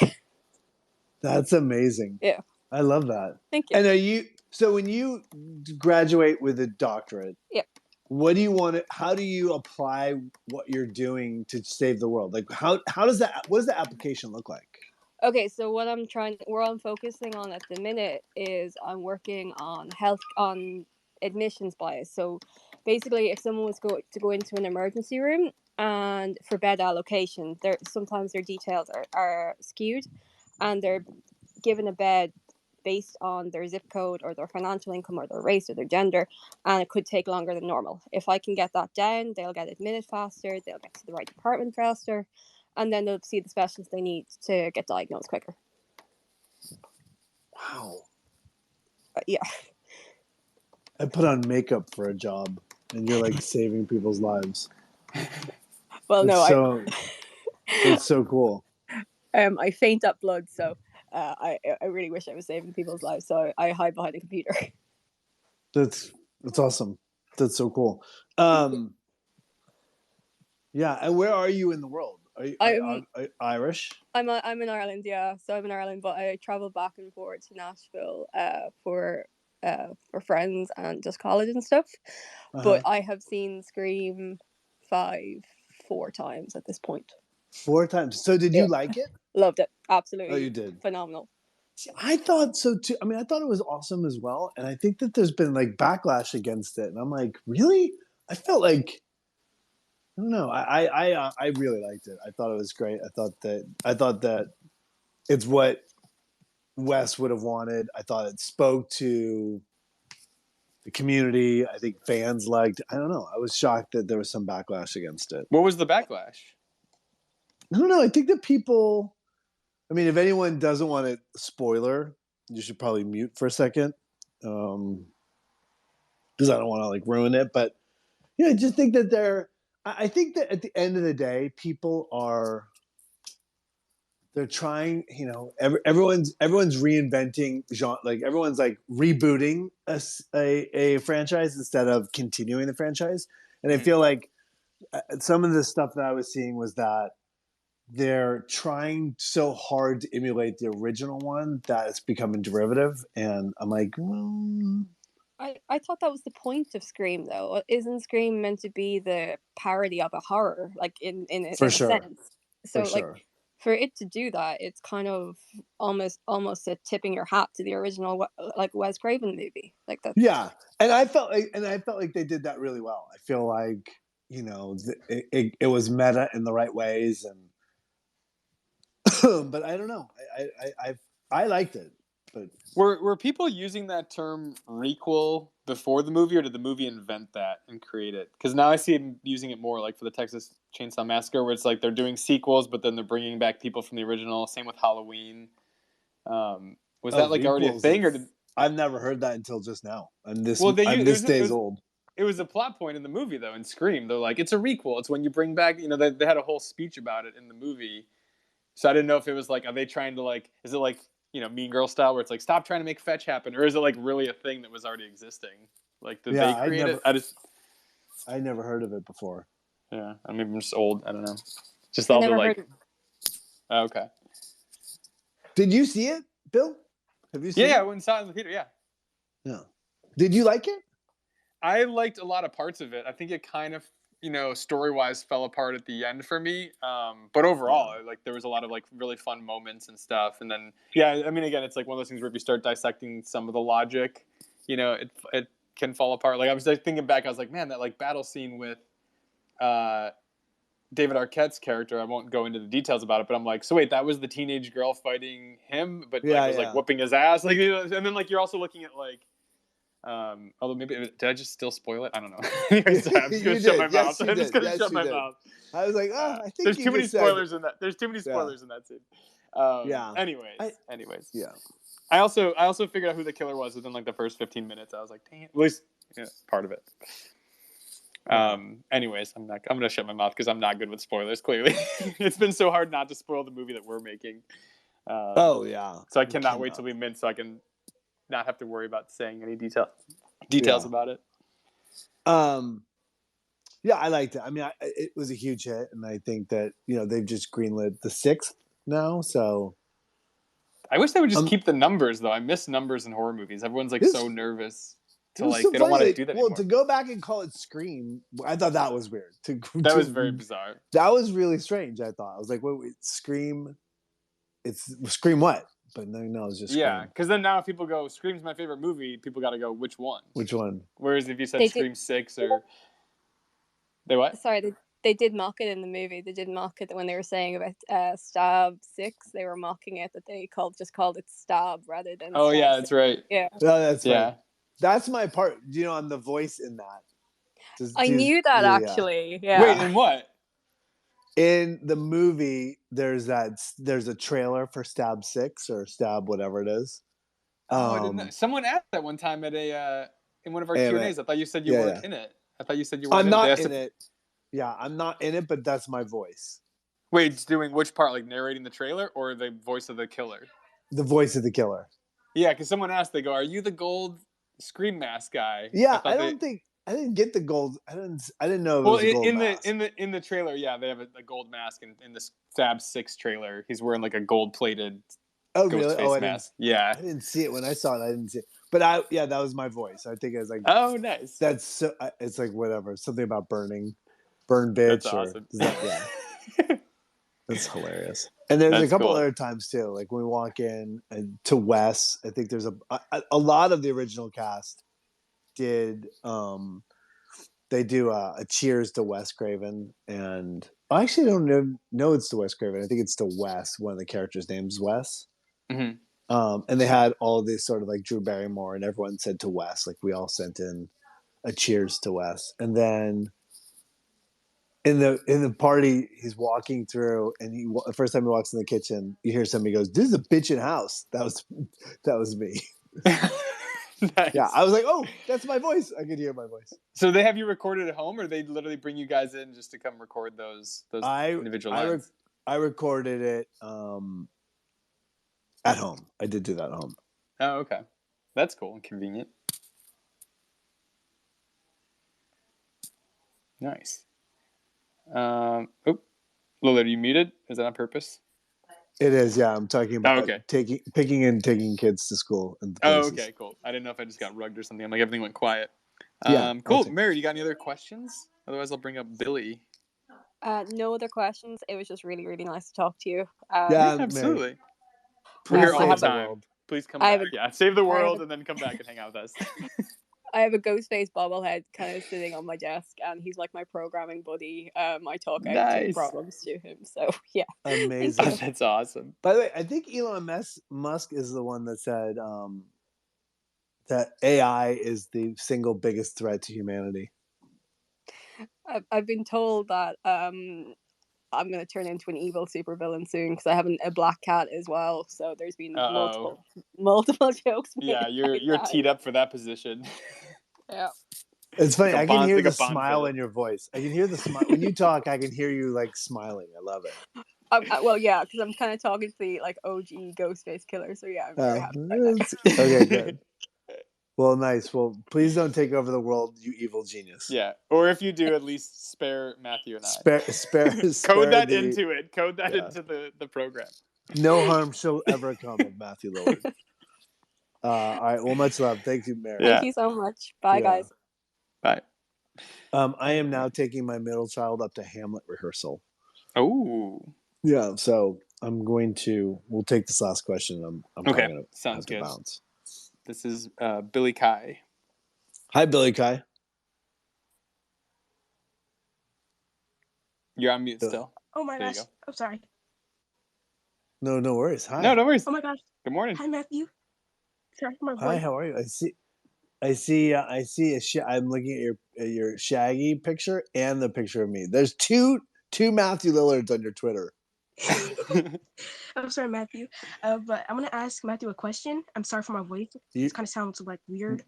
That's amazing. Yeah, I love that. Thank you. And so when you graduate with a doctorate, what do you want to? How do you apply what you're doing to save the world? Like how does that? What does the application look like? Okay, so what I'm focusing on at the minute is I'm working on admissions bias. So basically, if someone was to go into an emergency room and for bed allocation, sometimes their details are skewed, and they're given a bed based on their zip code or their financial income or their race or their gender, and it could take longer than normal. If I can get that down, they'll get admitted faster, they'll get to the right department faster, and then they'll see the specialist they need to get diagnosed quicker. Wow. Yeah. I put on makeup for a job, and you're like saving people's lives. Well, it's so cool. I faint up blood, so I really wish I was saving people's lives, so I hide behind a computer. That's awesome. That's so cool. Yeah, and where are you in the world? Are you Irish? I'm in Ireland, yeah. So I'm in Ireland, but I travel back and forth to Nashville for friends and just college and stuff. But I have seen Scream 4 times at this point. 4 times. So did you like it? Loved it. Absolutely. Oh, you did? Phenomenal. See, I thought so too. I mean, I thought it was awesome as well. And I think that there's been backlash against it. And I'm like, really? I felt like, I don't know. I really liked it. I thought it was great. I thought that it's what Wes would have wanted. I thought it spoke to the community. I think fans liked. I don't know. I was shocked that there was some backlash against it. What was the backlash? I don't know. I think that people. I mean, if anyone doesn't want a spoiler, you should probably mute for a second, because I don't want to ruin it. But I just think that I think that at the end of the day, people they're trying. Everyone's reinventing genre. Everyone's rebooting a franchise instead of continuing the franchise. And I feel like some of the stuff that I was seeing was that they're trying so hard to emulate the original one that it's becoming derivative. And I'm like, well, I thought that was the point of Scream, though. Isn't Scream meant to be the parody of a horror, like in For a sure. sense? So For like sure. for it to do that, it's kind of almost a tipping your hat to the original like Wes Craven movie. Like that. Yeah, and I felt like they did that really well. I feel like it was meta in the right ways, and but I don't know. I liked it, but Were people using that term requel before the movie, or did the movie invent that and create it? Because now I see them using it more, like for the Texas Chainsaw Massacre, where it's like they're doing sequels, but then they're bringing back people from the original. Same with Halloween. Was that like already a thing, or did? I've never heard that until just now. I'm this Well, I'm this days old. It was a plot point in the movie, though. In Scream, they're like, it's a requel. It's when you bring back, they had a whole speech about it in the movie. So I didn't know if it was like, are they trying to like, is it like, Mean Girl style, where it's like, stop trying to make fetch happen, or is it like really a thing that was already existing? Like, did they create it? I never heard of it before. Yeah, I mean, I'm just old. I don't know. Just all the like. Oh, okay. Did you see it, Bill? Have you seen it? Yeah, I went and saw it in the theater. Yeah. Yeah. Did you like it? I liked a lot of parts of it. I think it kind of, story-wise fell apart at the end for me. But overall, like there was a lot of like really fun moments and stuff. And then, yeah, I mean, again, it's like one of those things where if you start dissecting some of the logic, it can fall apart. Like I was like, thinking back, I was like, man, that like battle scene with David Arquette's character. I won't go into the details about it, but I'm like, so wait, that was the teenage girl fighting him, but like whooping his ass, like, and then like you're also looking at like. Although maybe did I just still spoil it? I don't know. Anyways, I'm just gonna shut my mouth. I'm just gonna shut my mouth. I was like, I think there's too many spoilers in that. There's too many spoilers in that scene. Yeah. Anyways. Yeah. I also figured out who the killer was within like the first 15 minutes. I was like, dang it. At least part of it. Anyways, I'm gonna shut my mouth because I'm not good with spoilers. Clearly, it's been so hard not to spoil the movie that we're making. Oh yeah. So I cannot wait till we mint so I can not have to worry about saying any details about it. Yeah, I liked it. I mean, it was a huge hit, and I think that they've just greenlit the 6th now. So I wish they would just keep the numbers, though. I miss numbers in horror movies. Everyone's like so nervous to like they don't want to do that anymore. Well, to go back and call it Scream, I thought that was weird. That was very bizarre. That was really strange. I thought I was like, wait, Scream? It's Scream what? But no, it's just Scream. Because then now if people go, Scream's my favorite movie, people got to go, which one? Which one? Whereas if you said Scream 6 or... They what? Sorry, they did mock it in the movie. They did mock it when they were saying about Stab 6. They were mocking it that they called it Stab rather than Oh, Stab yeah, 6. that's right. Yeah. No, that's right. That's my part. I'm the voice in that. I knew that, actually. Yeah. Wait, in what? In the movie, there's a trailer for Stab 6 or Stab whatever it is. I didn't know. Someone asked that one time at in one of our Q&As. I thought you said you weren't in it. I thought you said you weren't in it. I'm not in it. Yeah, I'm not in it, but that's my voice. Wait, doing which part? Like narrating the trailer or the voice of the killer? The voice of the killer. Yeah, because someone asked, they go, are you the gold Scream mask guy? Yeah, I didn't get the gold. I didn't know it was a gold mask. in the trailer, yeah, they have a gold mask in the Stab 6 trailer. He's wearing like a gold-plated ghost face mask. I didn't see it when I saw it. I didn't see it. But that was my voice. I think it was like, oh, nice. That's so. It's like whatever, something about burn bitch. That's awesome. That's hilarious. And there's a couple other times too, like when we walk in to Wes. I think there's a lot of the original cast did. They do a cheers to Wes Craven, and I actually don't know it's to Wes Craven. I think it's to Wes. One of the characters' names is Wes. Mm-hmm. And they had all these sort of like Drew Barrymore, and everyone said to Wes, like we all sent in a cheers to Wes. And then in the party, he's walking through, and the first time he walks in the kitchen, you hear somebody goes, "This is a bitchin' house." That was me. Nice. Yeah, I was like, "Oh, that's my voice." I could hear my voice. So they have you recorded at home, or they literally bring you guys in just to come record those individual lines? I recorded it at home. I did do that at home. Oh, okay. That's cool and convenient. Nice. Lily, are you muted? Is that on purpose? It is, yeah. I'm talking about okay. picking and taking kids to school and Oh, places. okay, cool. I didn't know if I just got rugged or something. I'm like, everything went quiet. Yeah, Cool. Mary, you got any other questions? Otherwise, I'll bring up Billy. No other questions. It was just really, really nice to talk to you. Yeah, absolutely. Mary. We're here Please all the save the time. world. Please come back. Yeah, save the world and then come back and hang out with us. I have a Ghostface bobblehead kind of sitting on my desk, and he's like my programming buddy. I talk out problems to him. So yeah, amazing. That's awesome. By the way, I think Elon Musk is the one that said that AI is the single biggest threat to humanity. I've been told that I'm going to turn into an evil supervillain soon because I have a black cat as well. So there's been multiple jokes made. Yeah, you're teed up for that position. Yeah. It's funny. I can hear the smile in your voice. I can hear the smile when you talk. I can hear you like smiling. I love it. Well, yeah, because I'm kind of talking to the like OG Ghostface killer. So yeah, I'm very happy about that. Okay, good. Well, nice. Well, please don't take over the world, you evil genius. Yeah, or if you do, at least spare Matthew and I. Spare Code that into it. Code that into the program. No harm shall ever come of Matthew Lillard. All right. Well, much love. Thank you, Mary. Thank you so much. Bye, guys. Bye. I am now taking my middle child up to Hamlet rehearsal. Oh. Yeah. So we'll take this last question. I'm okay. Going to Sounds good. Bounce. This is Billy Kai. Hi, Billy Kai. You're on mute still. Oh my gosh. I'm sorry. No worries. Hi. No worries. Oh my gosh. Good morning. Hi, Matthew. Sorry for my voice. Hi, how are you? I see. I'm looking at your Shaggy picture and the picture of me. There's two Matthew Lillards on your Twitter. I'm sorry, Matthew. But I'm gonna ask Matthew a question. I'm sorry for my voice. It kind of sounds like weird,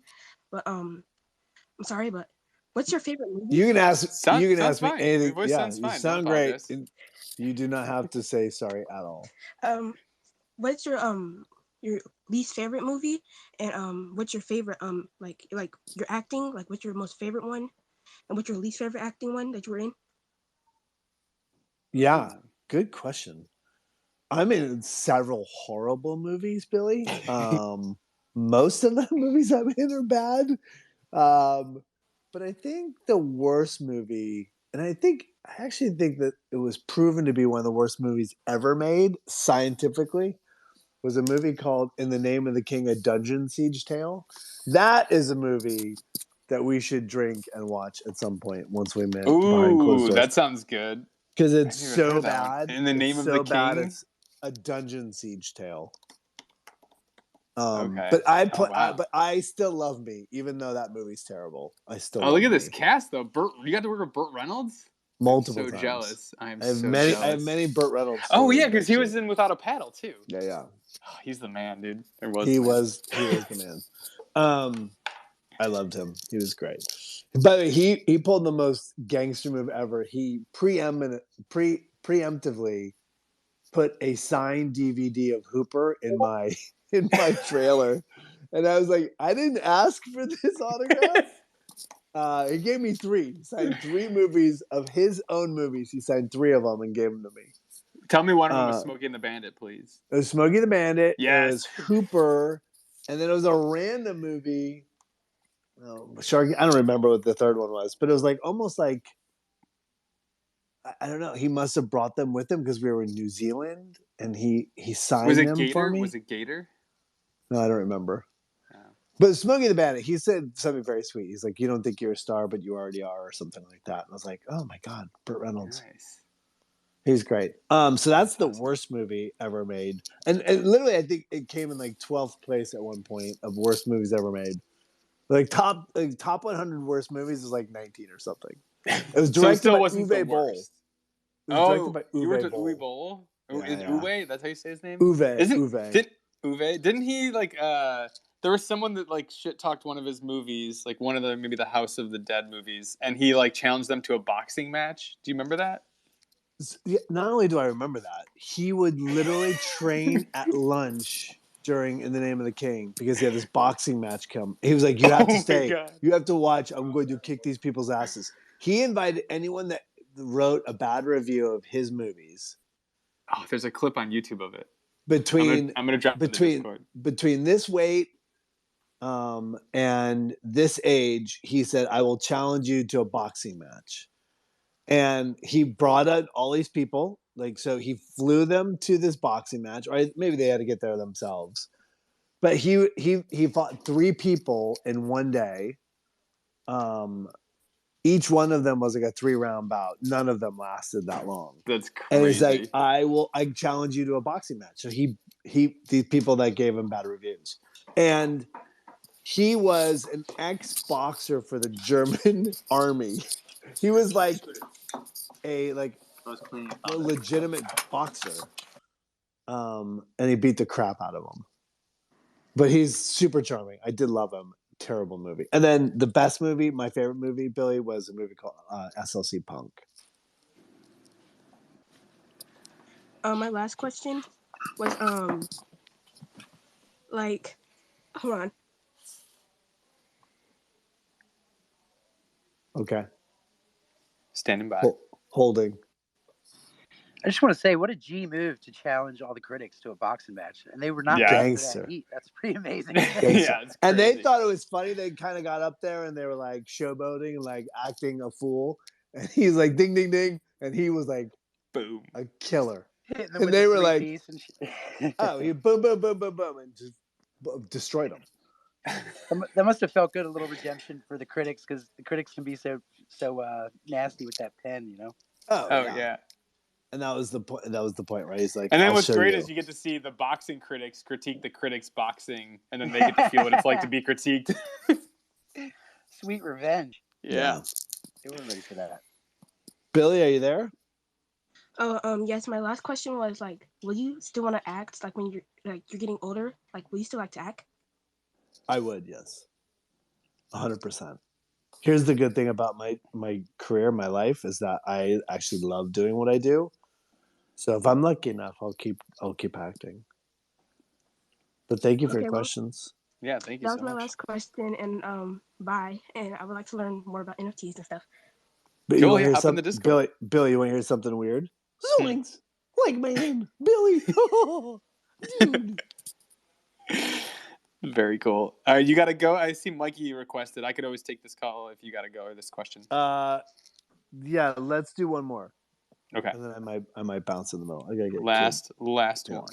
but I'm sorry. But what's your favorite movie? You can ask me fine. anything. Your voice sounds fine. You sound great. You do not have to say sorry at all. What's your least favorite movie, and what's your favorite like your acting? Like, what's your most favorite one, and what's your least favorite acting one that you were in? Yeah. Good question. I'm in several horrible movies, Billy. Most of the movies I'm in are bad. But I think the worst movie, and I actually think that it was proven to be one of the worst movies ever made scientifically, was a movie called In the Name of the King, A Dungeon Siege Tale. That is a movie that we should drink and watch at some point once we met behind closed doors. That sounds good. Because it's so bad. In the Name of the King? It's a dungeon siege tale. Okay. But I still love me, even though that movie's terrible. I still. Look at this cast though. You got to work with Burt Reynolds. Multiple times. Jealous. I have many Burt Reynolds. Oh yeah, because he was in Without a Paddle too. Yeah. Oh, he's the man, dude. He was the man. I loved him. He was great. By the way, he pulled the most gangster move ever. He preemptively put a signed DVD of Hooper in my trailer, and I was like, I didn't ask for this autograph. He gave me 3. He signed 3 movies of his own movies. He signed 3 of them and gave them to me. Tell me one of them was Smokey and the Bandit, please. It was Smokey the Bandit. Yes. It was Hooper, and then it was a random movie. Sharky. I don't remember what the third one was, but it was like almost like, I don't know. He must have brought them with him because we were in New Zealand, and he signed them for me. Was it Gator? No, I don't remember. Oh. But Smokey the Bandit, he said something very sweet. He's like, "You don't think you're a star, but you already are," or something like that. And I was like, "Oh my God, Burt Reynolds." Nice. He's great. So that's the worst movie ever made, and literally, I think it came in like 12th place at one point of worst movies ever made. Like top 100 worst movies is like 19 or something. It was directed by Uwe Boll. You were to Uwe Boll? Is Uwe? That's how you say his name? Uwe. Didn't he like? There was someone that like shit talked one of his movies, like one of maybe the House of the Dead movies, and he like challenged them to a boxing match. Do you remember that? Not only do I remember that, he would literally train at lunch during In the Name of the King because he had this boxing match come. He was like, "You have to stay. You have to watch. I'm going to kick these people's asses." He invited anyone that wrote a bad review of his movies Oh, there's a clip on YouTube of it. Between I'm gonna drop it in the Discord. Between this weight and this age, he said, I will challenge you to a boxing match. And he brought out all these people. Like, so he flew them to this boxing match, or maybe they had to get there themselves. But he fought 3 people in one day. Each one of them was like a 3-round bout. None of them lasted that long. That's crazy. And he's like, I challenge you to a boxing match. So these people that gave him bad reviews. And he was an ex-boxer for the German army. He was like a legitimate boxer. And he beat the crap out of him. But he's super charming. I did love him. Terrible movie. And then the best movie, my favorite movie, Billy, was a movie called SLC Punk. My last question was like, hold on. Okay. Standing by. Holding. I just want to say, what a G move to challenge all the critics to a boxing match, and they were not gangster. that heat. That's pretty amazing. Yeah, and they thought it was funny. They kind of got up there and they were like showboating and like acting a fool. And he's like, ding, ding, ding, and he was like, boom, a killer. And they were like, oh, he boom, boom, boom, boom, boom, and just destroyed him. That must have felt good, a little redemption for the critics, because the critics can be so nasty with that pen, you know. Oh yeah. And that was the point. That was the point, right? He's like, and then what's great is you get to see the boxing critics critique the critics' boxing, and then they get to feel what it's like to be critiqued. Sweet revenge. Yeah. They were ready for that. Billy, are you there? Oh, yes. My last question was like, will you still want to act like when you're getting older? Like, will you still like to act? I would, yes, 100%. Here's the good thing about my career, my life, is that I actually love doing what I do. So if I'm lucky enough, I'll keep acting. But thank you for your questions. Yeah, thank you so much. That was my last question, and bye. And I would like to learn more about NFTs and stuff. But you want to hear something, Billy? You want to hear something weird? Zoinks! Like my name, Billy. Dude. Very cool. All right, you got to go. I see Mikey requested. I could always take this call if you got to go, or this question. Yeah, let's do one more. Okay. And then I might bounce in the middle. I gotta get last one.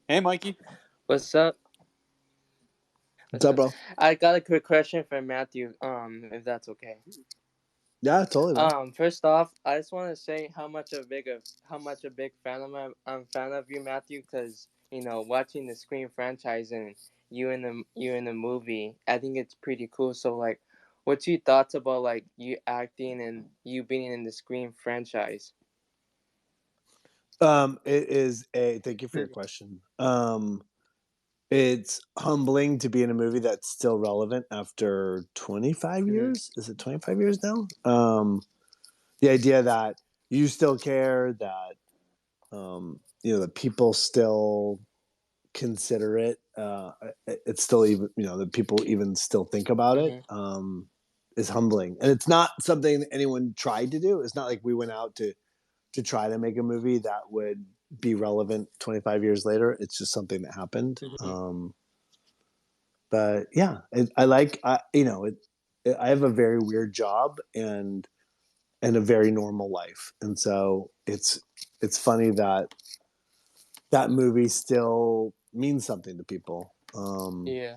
Hey, Mikey. What's up? What's up, bro? I got a quick question for Matthew. If that's okay. Yeah, totally. Man. First off, I just want to say how much a big fan I'm fan of you, Matthew, because watching the Scream franchise and you in the movie, I think it's pretty cool. So like, what's your thoughts about like you acting and you being in the Scream franchise? It is thank you for your question. It's humbling to be in a movie that's still relevant after 25 years. Is it 25 years now? The idea that you still care, that that people still consider it. It's still even that people even still think about it. Is humbling, and it's not something that anyone tried to do. It's not like we went out to try to make a movie that would be relevant 25 years later. It's just something that happened. But yeah, I have a very weird job and a very normal life. And so it's funny that movie still means something to people. Yeah.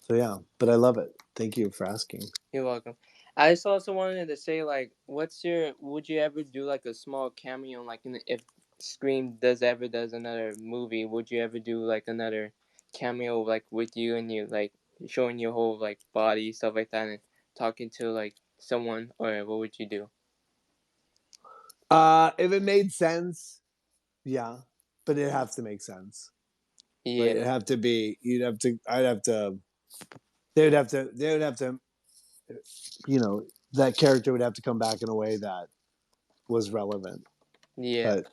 So yeah, but I love it. Thank you for asking. You're welcome. I just also wanted to say, like, would you ever do like a small cameo, like if Scream does another movie, would you ever do like another cameo, like with you and you, like showing your whole like body, stuff like that, and talking to like someone, or what would you do? If it made sense, yeah, but it has to make sense. Yeah, like, it'd have to be. They would have to. That character would have to come back in a way that was relevant. Yeah. But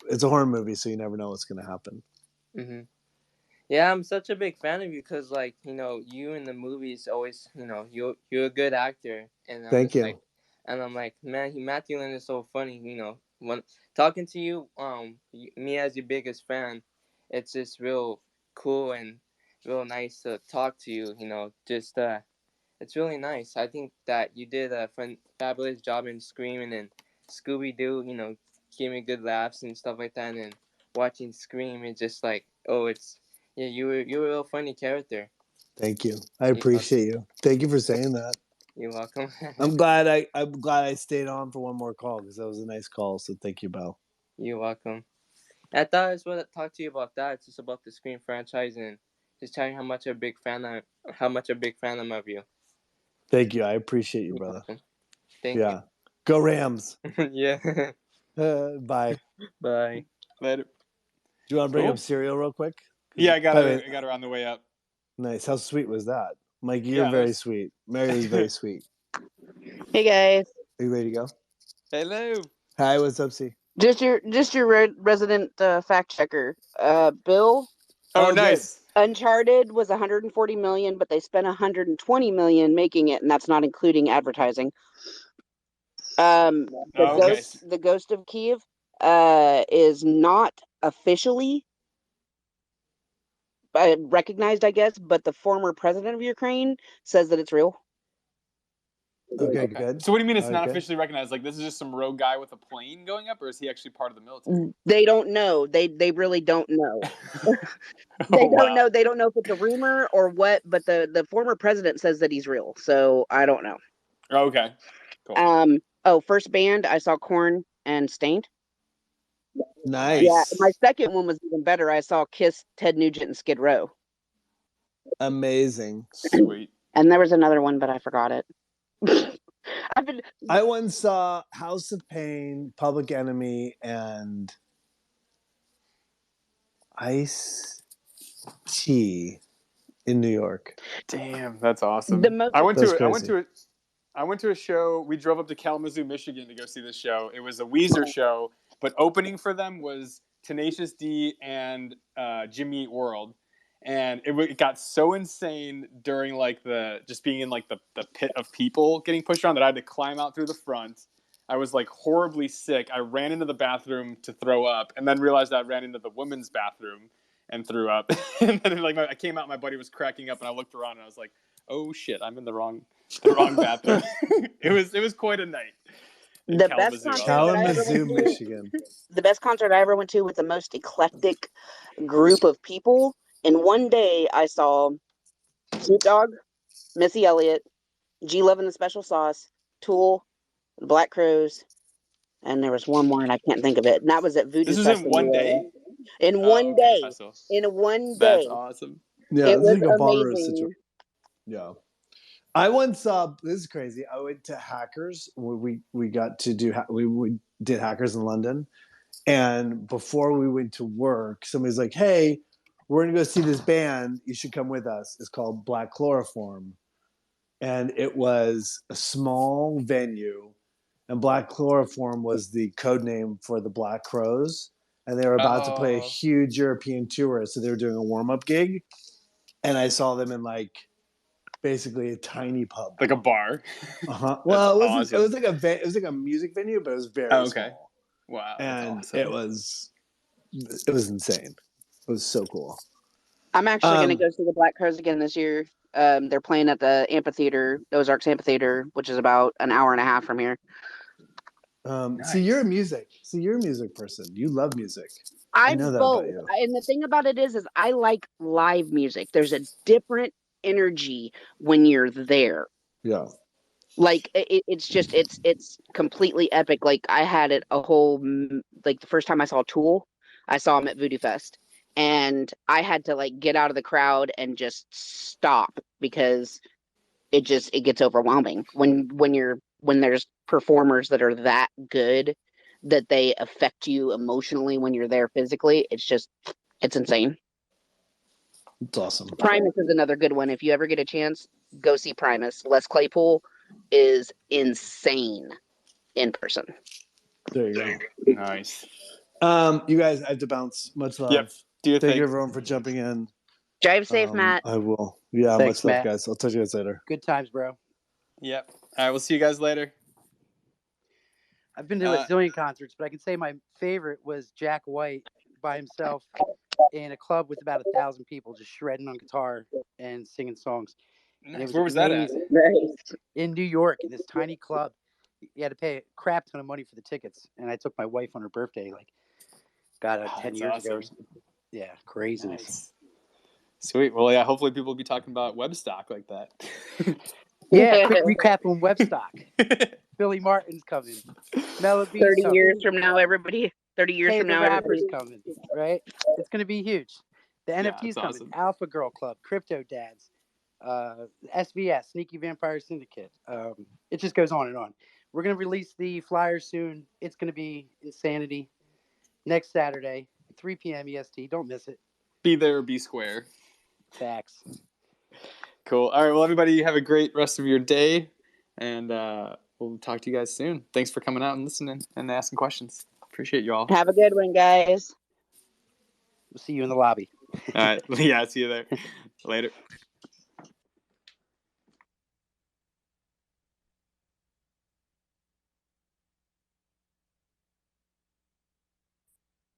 it's a horror movie, so you never know what's going to happen. Yeah, I'm such a big fan of you because, like, you in the movies always, you're a good actor, and Thank you. Like, And I'm like, man, Matthew Lin is so funny. When talking to you, me as your biggest fan, it's just real cool and real nice to talk to you. Just it's really nice. I think that you did a fabulous job in Scream and Scooby Doo. Gave me good laughs and stuff like that. And watching Scream, it's just like, you were a real funny character. Thank you. I appreciate you. Thank you for saying that. You're welcome. I'm glad I stayed on for one more call because that was a nice call. So thank you, Belle. You're welcome. I thought I was going to talk to you about that. It's just about the Scream franchise and just telling you how much a big fan I'm of you. Thank you. I appreciate you, brother. Welcome. Thank you. Go Rams. Yeah. Bye. Bye. Later. Do you want to bring up cereal real quick? Yeah, I got her on the way up. Nice. How sweet was that? Mike, you're very sweet. Mary was very sweet. Hey guys. Are you ready to go? Hello. Hi, what's up, C? Just your resident fact checker. Bill. Oh, nice. Uncharted was 140 million, but they spent 120 million making it, and that's not including advertising. The Ghost of Kiev is not officially recognized, I guess, but the former president of Ukraine says that it's real. Okay, good. So what do you mean it's not officially recognized? Like this is just some rogue guy with a plane going up, or is he actually part of the military? They don't know. They really don't know. Don't know. They don't know if it's a rumor or what, but the former president says that he's real. So I don't know. Oh, okay. Cool. First band, I saw Korn and Stained. Nice. Yeah, my second one was even better. I saw Kiss, Ted Nugent, and Skid Row. Amazing. Sweet. And there was another one, but I forgot it. I once saw House of Pain, Public Enemy, and Ice-T in New York. Damn, that's awesome. I went to a show. We drove up to Kalamazoo, Michigan to go see this show. It was a Weezer show, but opening for them was Tenacious D and Jimmy Eat World. And it got so insane during just being in the pit of people getting pushed around that I had to climb out through the front. I was horribly sick. I ran into the bathroom to throw up, and then realized I ran into the women's bathroom and threw up. And then I came out, and my buddy was cracking up, and I looked around and I was like, "Oh shit, I'm in the wrong bathroom." It was quite a night. The best concert Michigan. The best concert I ever went to with the most eclectic group of people. In one day, I saw Snoop Dogg, Missy Elliott, G Love and the Special Sauce, Tool, the Black Crowes, and there was one more, and I can't think of it. And that was at Voodoo Fest. This is in one day? In one day. In one day. That's awesome. Yeah, it was like a bonnaroo amazing. situation. Yeah. I once saw, this is crazy, I went to Hackers. We got to do, we did Hackers in London. And before we went to work, somebody's like, hey, we're going to go see this band. You should come with us. It's called Black Chloroform. And it was a small venue. And Black Chloroform was the code name for the Black Crowes. And they were about to play a huge European tour. So they were doing a warm-up gig. And I saw them in basically a tiny pub. Like a bar? Uh-huh. Well, it was like a music venue, but it was very small. Wow. And awesome. it was insane. It was so cool. I'm actually going to go see the Black Crowes again this year. They're playing at the amphitheater, Ozarks Amphitheater, which is about an hour and a half from here. Nice. So you're a music person. You love music. I know that about you. And the thing about it is I like live music. There's a different energy when you're there. Yeah. It's completely epic. Like I had it a whole, the first time I saw Tool, I saw him at Voodoo Fest. And I had to get out of the crowd and just stop because it gets overwhelming when there's performers that are that good that they affect you emotionally when you're there physically. It's insane. It's awesome. Primus is another good one. If you ever get a chance, go see Primus. Les Claypool is insane in person. There you go. Nice. You guys, I have to bounce. Much love. Yep. Thank you everyone for jumping in. Drive safe, Matt. I will. Yeah, Thanks, much love, Matt. guys. I'll talk to you guys later. Good times, bro. Yep. All right, we'll see you guys later. I've been to a zillion concerts, but I can say my favorite was Jack White by himself in a club with about 1,000 people just shredding on guitar and singing songs. And it was Where was that at? amazing. Nice. In New York, in this tiny club. You had to pay a crap ton of money for the tickets. And I took my wife on her birthday, like, 10 years ago or something. Yeah, craziness. Nice. Sweet. Well, yeah, hopefully people will be talking about Webstock like that. Yeah, quick recap on Webstock. Billy Martin's coming. Melody 30 coming. years from now, everybody. 30 years Hey, from the now, rapper's everybody. coming, right? It's going to be huge. The NFT's coming. awesome. Alpha Girl Club, Crypto Dads, SVS, Sneaky Vampire Syndicate. It just goes on and on. We're going to release the flyers soon. It's going to be insanity. Next Saturday, 3 p.m. EST. Don't miss it. Be there or be square. Facts. Cool. All right. Well, everybody have a great rest of your day. And we'll talk to you guys soon. Thanks for coming out and listening and asking questions. Appreciate you all. Have a good one, guys. We'll see you in the lobby. All right. Yeah, see you there. Later.